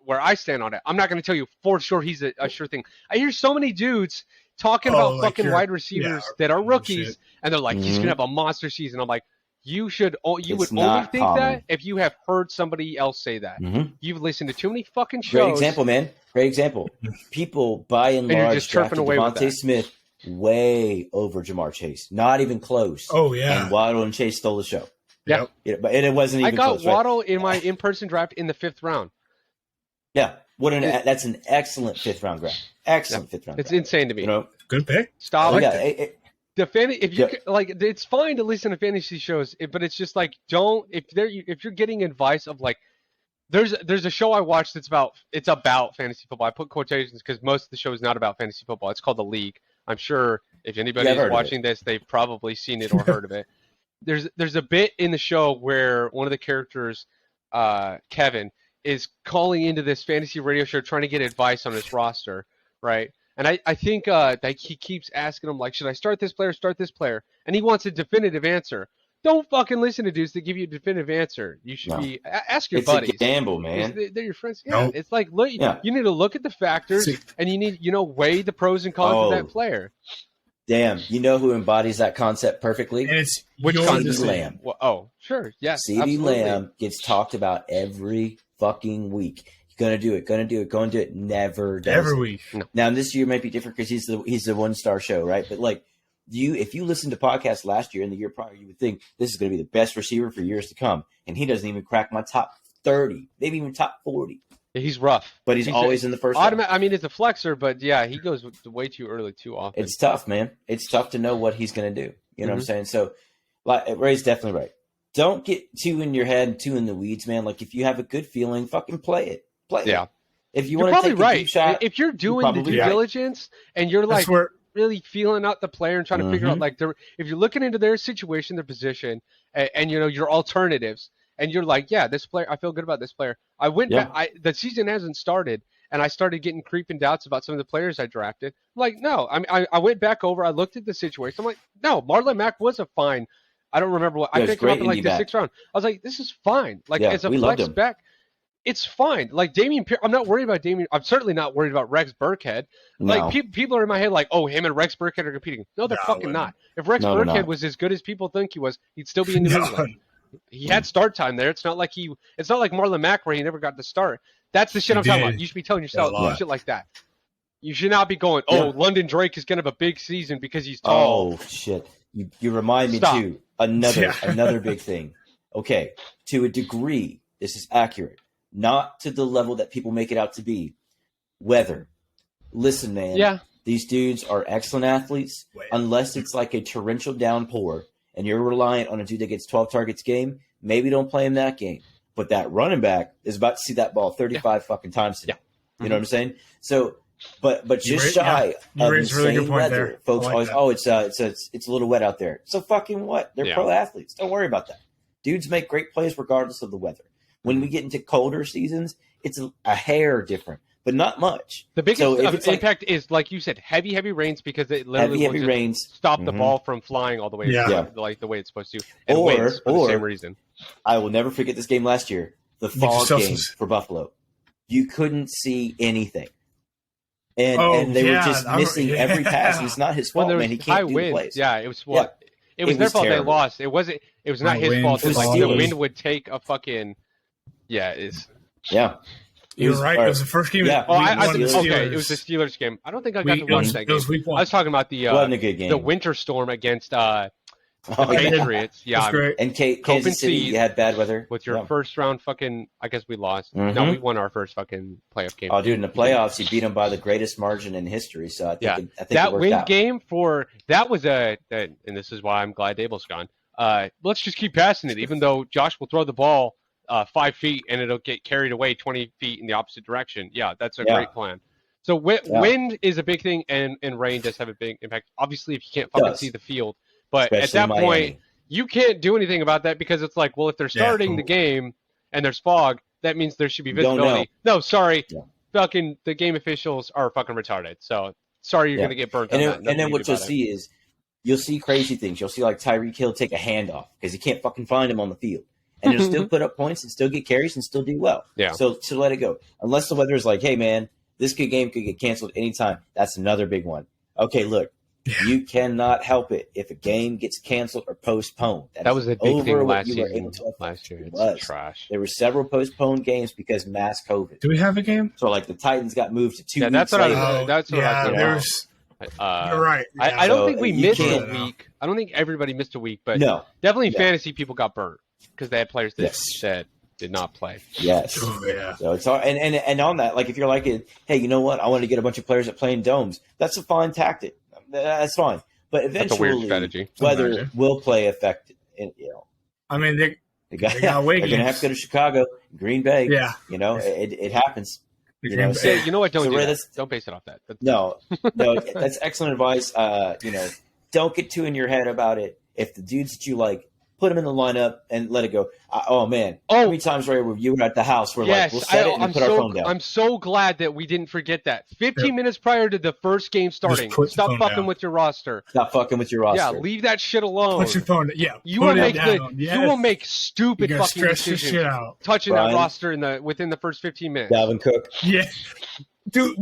where I stand on it. I'm not going to tell you for sure he's a sure thing. I hear so many dudes talking about like fucking you're- wide receivers yeah, that are shit. rookies, and they're like, he's Mhm. going to have a monster season. I'm like, you would It's only not think common. that if you have heard somebody else say that. Mhm. You've listened to too many fucking shows. Great example, man. Great example. People, by and And you're large, just chirping drafted away with Devontae that. Smith way over Jamar Chase. Not even close. Oh, yeah. And Waddle and Chase stole the show. Yeah. Yep. Yeah, but it wasn't I even got close, right? Waddle in my in-person draft in the 5th round. Yeah. That's an excellent fifth round grab. Excellent fifth round It's grab. insane to me. You know, Good pick. Stop. yeah, If you Yeah. like, it's fine to listen to fantasy shows, but it's just like if you're getting advice of like, there's a show I watched it's about fantasy football. I put quotations because most of the show is not about fantasy football. It's called The League. I'm sure if anybody Yeah, I've heard is of watching this, they've probably seen it or heard of it. There's a bit in the show where one of the characters, Kevin, is calling into this fantasy radio show trying to get advice on his roster, right? And I think that he keeps asking him, like, should I start this player? And he wants a definitive answer. Don't fucking listen to dudes that give you a definitive answer. You should No. ask your it's buddies. a gamble, man. They're your friends. Yeah, Nope. it's like, look, Yeah. you need to look at the factors, See- and you need, weigh the pros and cons of Oh. that player. Damn, you know who embodies that concept perfectly? And it's Which your concept? CeeDee decision. Lamb. Well, oh, sure, yes, CeeDee absolutely. Lamb gets talked about every fucking week. Gonna do it. Never does Every it. week. Now this year might be different because he's the 1-star show, right? But like, if you listened to podcasts last year and the year prior, you would think this is going to be the best receiver for years to come, and he doesn't even crack my top 30, maybe even top 40. He's rough, But he's always in the first round. I mean, it's a flexor, but yeah, he goes way too early too often. It's tough, man. It's tough to know what he's going to do. You know what I'm saying? So, like, Ray's definitely right. Don't get too in your head and too in the weeds, man. Like, if you have a good feeling, fucking play it. Play Yeah. it. If you You're want to probably take a right. deep shot, If you're doing the probably due right. diligence and you're like That's where really feeling out the player and trying to figure out Mhm. like if you're looking into their situation, their position, and your alternatives, and you're like, yeah, this player, I feel good about this player. I went Yeah. back. The season hasn't started, and I started getting creeping doubts about some of the players I drafted. I'm like, no, I went back over. I looked at the situation. I'm like, no, Marlon Mack was a fine. I don't remember what Yeah, I it was picked him up great in like indie the back. 6th round. I was like, this is fine. Like Yeah, as a we loved flex him. back. It's fine. Like Damian Pierce, I'm not worried about Damian. I'm certainly not worried about Rex Burkhead. no. Like people are in my head like, oh, him and Rex Burkhead are competing. No, they're No, fucking they're not. If Rex No, they're Burkhead not. was as good as people think he was, he'd still be in New No. England. He had start time there. It's not like Marlon Mack where he never got to start. That's the shit I'm talking did. about. You should be telling yourself Yeah, a lot. shit like that. You should not be going, oh, Yeah. London Drake is gonna have a big season because he's tall. Oh shit! You remind me Stop. too. Another Yeah. another big thing. Okay, to a degree, this is accurate. Not to the level that people make it out to be. Weather. Listen, man. Yeah. These dudes are excellent athletes, Wait. unless it's like a torrential downpour and you're reliant on a dude that gets 12 targets game. Maybe don't play him that game. But that running back is about to see that ball 35 fucking times today. Yeah. You know what I'm saying? So, but You just raise- shy you of raise a really insane good point weather, there. folks I like always, that. it's a little wet out there. So fucking what? They're Yeah. pro athletes. Don't worry about that. Dudes make great plays regardless of the weather. When we get into colder seasons, it's a hair different, but not much. The biggest So if it's like impact is, like you said, heavy rains because it literally heavy will just rains, stop the Mhm. ball from flying all the way, Yeah. like the way it's supposed to, and Or- winds for the or- same reason. I will never forget this game last year, the Get fog yourself game some- for Buffalo. You couldn't see anything. And, Oh, and they yeah, were just I missing remember- every pass. And it's not his When fault, there man. He was high can't do the winds, plays. yeah, it was what it was It their was fault. terrible. They lost. It wasn't not The his wind fault. It's was like the Steelers. wind would take a fucking yeah. It's Yeah. You're was- right. or- It was the first game. yeah. Of Oh, week I one of the okay. Steelers. It was the Steelers game. I don't think I got to It watch was, that it game. was week I one. was talking about wasn't a good game. the winter storm against the Oh, yeah. Patriots. It was Yeah, great. And Cope Kansas and City, seed you had bad weather. with your Yeah. first round fucking. I guess we lost. Mhm. No, we won our first fucking playoff game. Oh, dude, in the playoffs, you beat them by the greatest margin in history. So I think, Yeah. I think it That worked win out. game for that was and this is why I'm glad Dable's gone. Let's just keep passing it, even though Josh will throw the ball 5 feet and it'll get carried away 20 feet in the opposite direction. Yeah, that's a Yeah. great plan. So wind is a big thing, and rain does have a big impact. Obviously, if you can't fucking Does. see the field, but Especially at that Miami. point, you can't do anything about that because it's like, well, if they're starting the game and there's fog, that means there should be Don't know. visibility. No, sorry, Yeah. fucking the game officials are fucking retarded. So sorry, you're Yeah. gonna get burnt. And on then, that. and Nothing then you what do you'll about it. see is you'll see crazy things. You'll see like Tyreek Hill take a handoff because he can't fucking find him on the field. And he'll still put up points and still get carries and still do well. Yeah. So let it go. Unless the weather is like, hey, man, this game could get canceled anytime. That's another big one. Okay, look, you cannot help it if a game gets canceled or postponed. That was a big over thing what last you were season. able to afford. Last year, It it's was. trash. There were several postponed games because mass COVID. Do we have a game? So like the Titans got moved to 2 Yeah, weeks that's what I was- later. that's what I yeah, was gonna there's. You're right. I don't So, think we you missed a can't- week. I don't think everybody missed a week, but No. definitely No. fantasy people got burnt because they had players that, Yes. that did not play. Yes. Oh, yeah. So it's hard, and on that, like if you're like, hey, you know what? I want to get a bunch of players that play in domes. That's a fine tactic. That's fine. But That's a weird eventually, strategy. weather Imagine. will play effect. In, you know, I mean, the guy, They got they're away going to have games. to go to Chicago, Green Bay. yeah. You know, it happens. The You Green know, Bay- so- Yeah, you know what? Don't So do Ray, that. that's- Don't base it off that. That's- No, that's excellent advice. You know, don't get too in your head about it. If the dudes that you like, put them in the lineup and let it go. Oh man, how many times, Ray, were you were at the house? We're yes, like, we'll set it and I'm put our phone down. I'm so glad that we didn't forget that. 15 minutes prior to the first game starting, put the stop phone fucking down. with your roster. Stop fucking with your roster. Yeah, leave that shit alone. Put your phone. Yeah. You put will it make down. you Yes. will make You're stupid gonna fucking stress this shit decisions out. touching Brian? that roster within the first 15 minutes. Dalvin Cook. Yeah. Dude,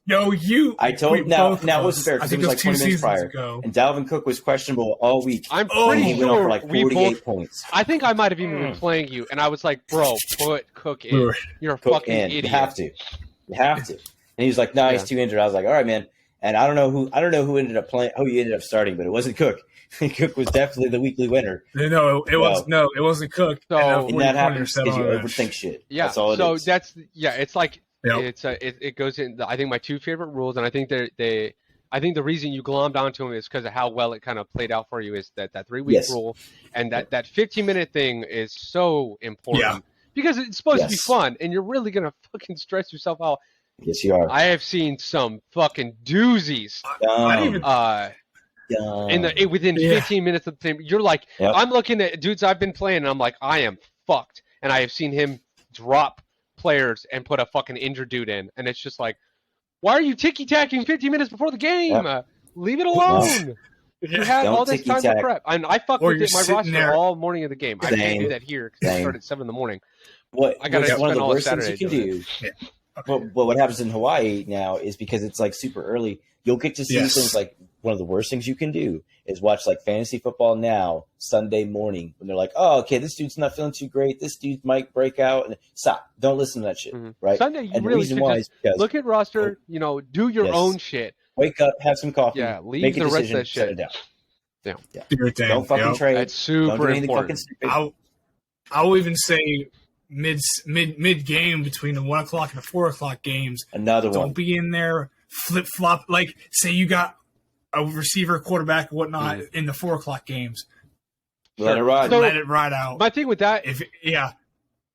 you. I told we now both it of wasn't us, fair I because it think was it like was 20 2 minutes seasons prior, ago. and Dalvin Cook was questionable all week. I'm Oh, pretty He went off sure for like we 48 both. points. I think I might have even been playing you, and I was like, "Bro, put Cook in. We were- You're a Cook fucking in. idiot." You have to. You have to. And he was like, "No, Yeah. he's too injured." I was like, "All right, man." And I don't know who ended up playing, who you ended up starting, but it wasn't Cook. Cook was definitely the weekly winner. No, it was no, it wasn't Cook. So- And that happens because you over. overthink shit. Yeah. That's all it so is. it's like Yep. it goes in. I think my two favorite rules, and I think I think the reason you glommed onto them is because of how well it kind of played out for you. Is that 3-week Yes. rule, and that 15-minute thing is so important. Yeah. Because it's supposed to be Yes. fun, and you're really gonna fucking stress yourself out. Yes, you are. I have seen some fucking doozies. I didn't even. Within Yeah. 15 minutes of the same, you're like, Yep. I'm looking at dudes I've been playing, and I'm like, I am fucked. And I have seen him drop players and put a fucking injured dude in, and it's just like, why are you ticky tacking 15 minutes before the game? Yep. Leave it alone. You had Don't all this time to ticky-tack. prep, and I fucked Or with you're it, my sitting roster there- all morning of the game. I can't Same. do that here because I Same. start at 7 in the morning. What I gotta what's one of spend the all of worst things you can Saturday do? Okay. Well, what happens in Hawaii now is because it's like super early. You'll get to see Yes. things like one of the worst things you can do is watch like fantasy football now Sunday morning when they're like, oh, okay, this dude's not feeling too great. This dude might break out. And stop. Don't listen to that shit. Mhm. Right. Sunday, you And the really reason should why just is because look at roster, do your Yes. own shit. wake up, have some coffee, Yeah, leave make a the rest of decision, that shut shit. it down. Do your thing. Don't fucking yep. trade. That's Don't do super anything fucking important. stupid. I'll even say mid game between the 1 o'clock and the 4 o'clock games. Another Don't one. be in there flip flop. Like say you got a receiver, quarterback, whatnot in the 4 o'clock games. Let it ride. So- Let it ride out. My thing with that,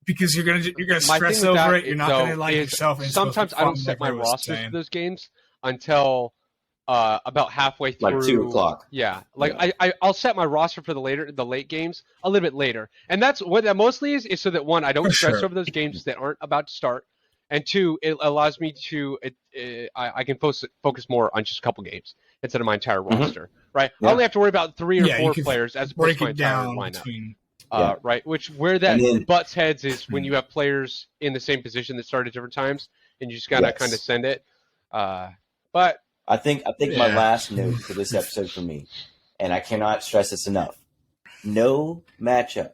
Because you're gonna my stress thing with over that, it. You're not though, gonna like is yourself. And it's supposed to sometimes be I don't fun, set like my Ray was rosters saying. for those games until about halfway through. Like 2 o'clock. Yeah, like Yeah. I'll set my roster for the late games a little bit later, and that's what that mostly is so that one, I don't For stress sure. over those games that aren't about to start, and two, it allows me to I can focus more on just a couple games instead of my entire roster. Right, Yeah. I only have to worry about 3 or Yeah, you 4 can players as opposed Break to my it entire down lineup. between. Yeah. Right, which where that And then- butts heads is when you have players in the same position that start at different times, and you just gotta Yes. kind of send it. But I think my Yeah. last note for this episode for me, and I cannot stress this enough: no matchup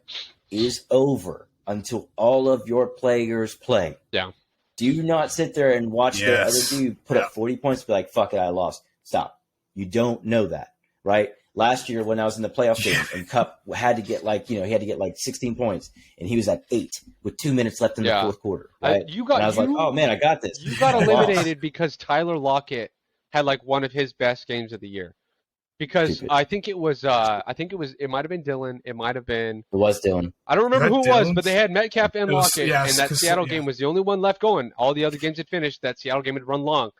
is over until all of your players play. Yeah. Do not sit there and watch the other Yes. dude put up 40 points and be like, fuck it, I lost. Stop. You don't know that, right? Last year when I was in the playoff game and Cup had to get he had to get like 16 points and he was at 8 with 2 minutes left in the fourth quarter, right? And I was like, oh man, I got this. You got I lost. eliminated because Tyler Lockett had like one of his best games of the year. Because Stupid. I think it might have been Dylan. It might have been. It was Dylan. I don't remember who it was, Dylan's? but they had Metcalf and It was- Lockett, yes, and that 'cause- Seattle yeah. game was the only one left going. All the other games had finished. That Seattle game had run long,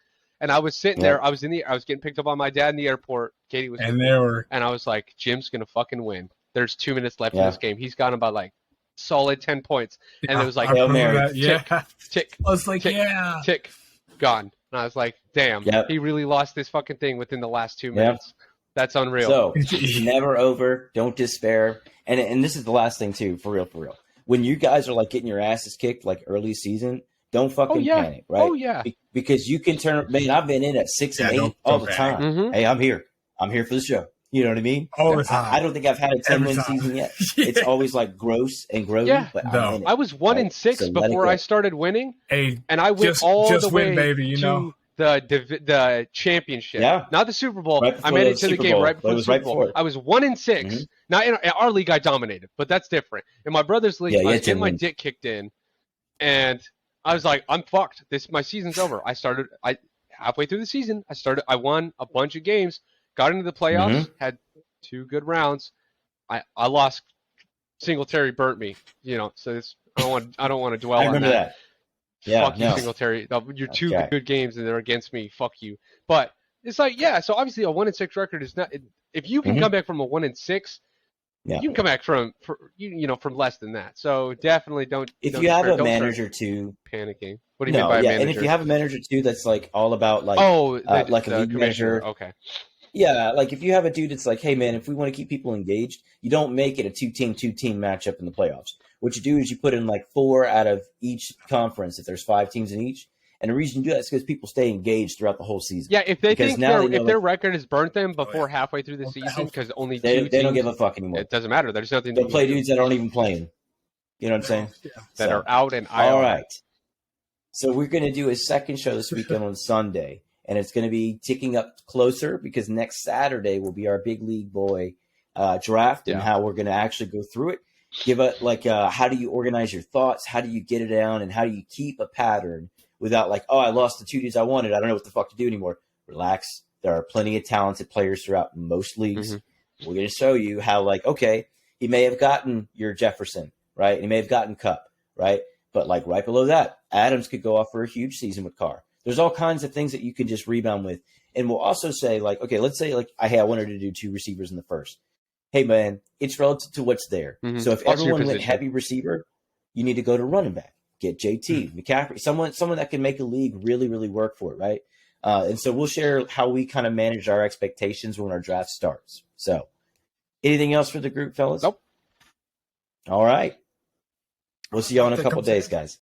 and I was sitting there. I was getting picked up by my dad in the airport. Katie was, And they were and I was like, Jim's gonna fucking win. There's 2 minutes left in Yeah. this game. He's got about like solid 10 points, and it was like I remember Hail Mary. that, yeah. tick, I was like, tick, yeah. tick, gone. And I was like, damn, Yep. he really lost this fucking thing within the last 2 Yep. minutes. That's unreal. So it's never over. Don't despair. And this is the last thing too, for real. When you guys are like getting your asses kicked like early season, don't fucking panic, right? Oh yeah. Because you can turn. Man, I've been in at 6 and 8 don't all the panic. time. Mhm. Hey, I'm here. I'm here for the show. You know what I mean? All the time. I don't think I've had a 10-win Every time. season yet. Yeah. It's always like gross and grody, Yeah. but No. I'm in it. I was 1-6 So let it before go. I started winning, Hey, and I went Just- all just the way win, baby, you to know. the championship. Yeah. Not the Super Bowl. Right I before made the it to the Super game Bowl. right before It the was Super right Bowl. before it. I was 1-6. Mhm. Now in our league, I dominated, but that's different. In my brother's league, Yeah, I you was had getting 10 my wins. dick kicked in, and I was like, I'm fucked. My season's over. I halfway through the season, I won a bunch of games, got into the playoffs, Mm-hmm. had 2 good rounds. I lost. Singletary burnt me, so I don't want to dwell I on remember that. Yeah, Fuck you, no. Singletary. You're 2 Okay. good games and they're against me. Fuck you. But it's like, yeah. So obviously, a 1-6 record is not. If you can Mhm. come back from a 1-6, Yeah. you can come back from less than that. So definitely don't. If don't you have despair. a Don't start manager too, panicking. What do you mean no, by a yeah, manager? and if you have a manager too, that's like all about like, like a the league commissioner. manager. Okay. Yeah, like if you have a dude that's like, hey man, if we want to keep people engaged, you don't make it a two-team matchup in the playoffs. What you do is you put in like 4 out of each conference if there's 5 teams in each. And the reason you do that is because people stay engaged throughout the whole season. Yeah, if they Because think now they know, if their like- record has burnt them before yeah. halfway through the What the season hell? because only They 2 don't teams, give a fuck anymore. it doesn't matter. There's nothing They'll to play do dudes that aren't even playing. You know what I'm saying? Yeah. that So, are out and IR. all right. So we're going to do a second show this weekend on Sunday, and it's going to be ticking up closer because next Saturday will be our big league boy draft and Yeah. how we're going to actually go through it. Give it like how do you organize your thoughts? How do you get it down? And how do you keep a pattern without like, oh, I lost the 2 dudes I wanted. I don't know what the fuck to do anymore. Relax. There are plenty of talented players throughout most leagues. Mm-hmm. We're going to show you how like, okay, he may have gotten your Jefferson, right? He may have gotten Cup, right? But like right below that, Adams could go off for a huge season with Carr. There's all kinds of things that you can just rebound with. And we'll also say like, okay, let's say like, hey, I wanted to do 2 receivers in the first. Hey man, it's relative to what's there. Mhm. So if What's your everyone went position? heavy receiver, you need to go to running back, get JT, McCaffrey, someone that can make a league really, really work for it, right? And so we'll share how we kind of manage our expectations when our draft starts. So anything else for the group, fellas? Nope. All right. We'll see y'all in a That couple comes days, in. guys.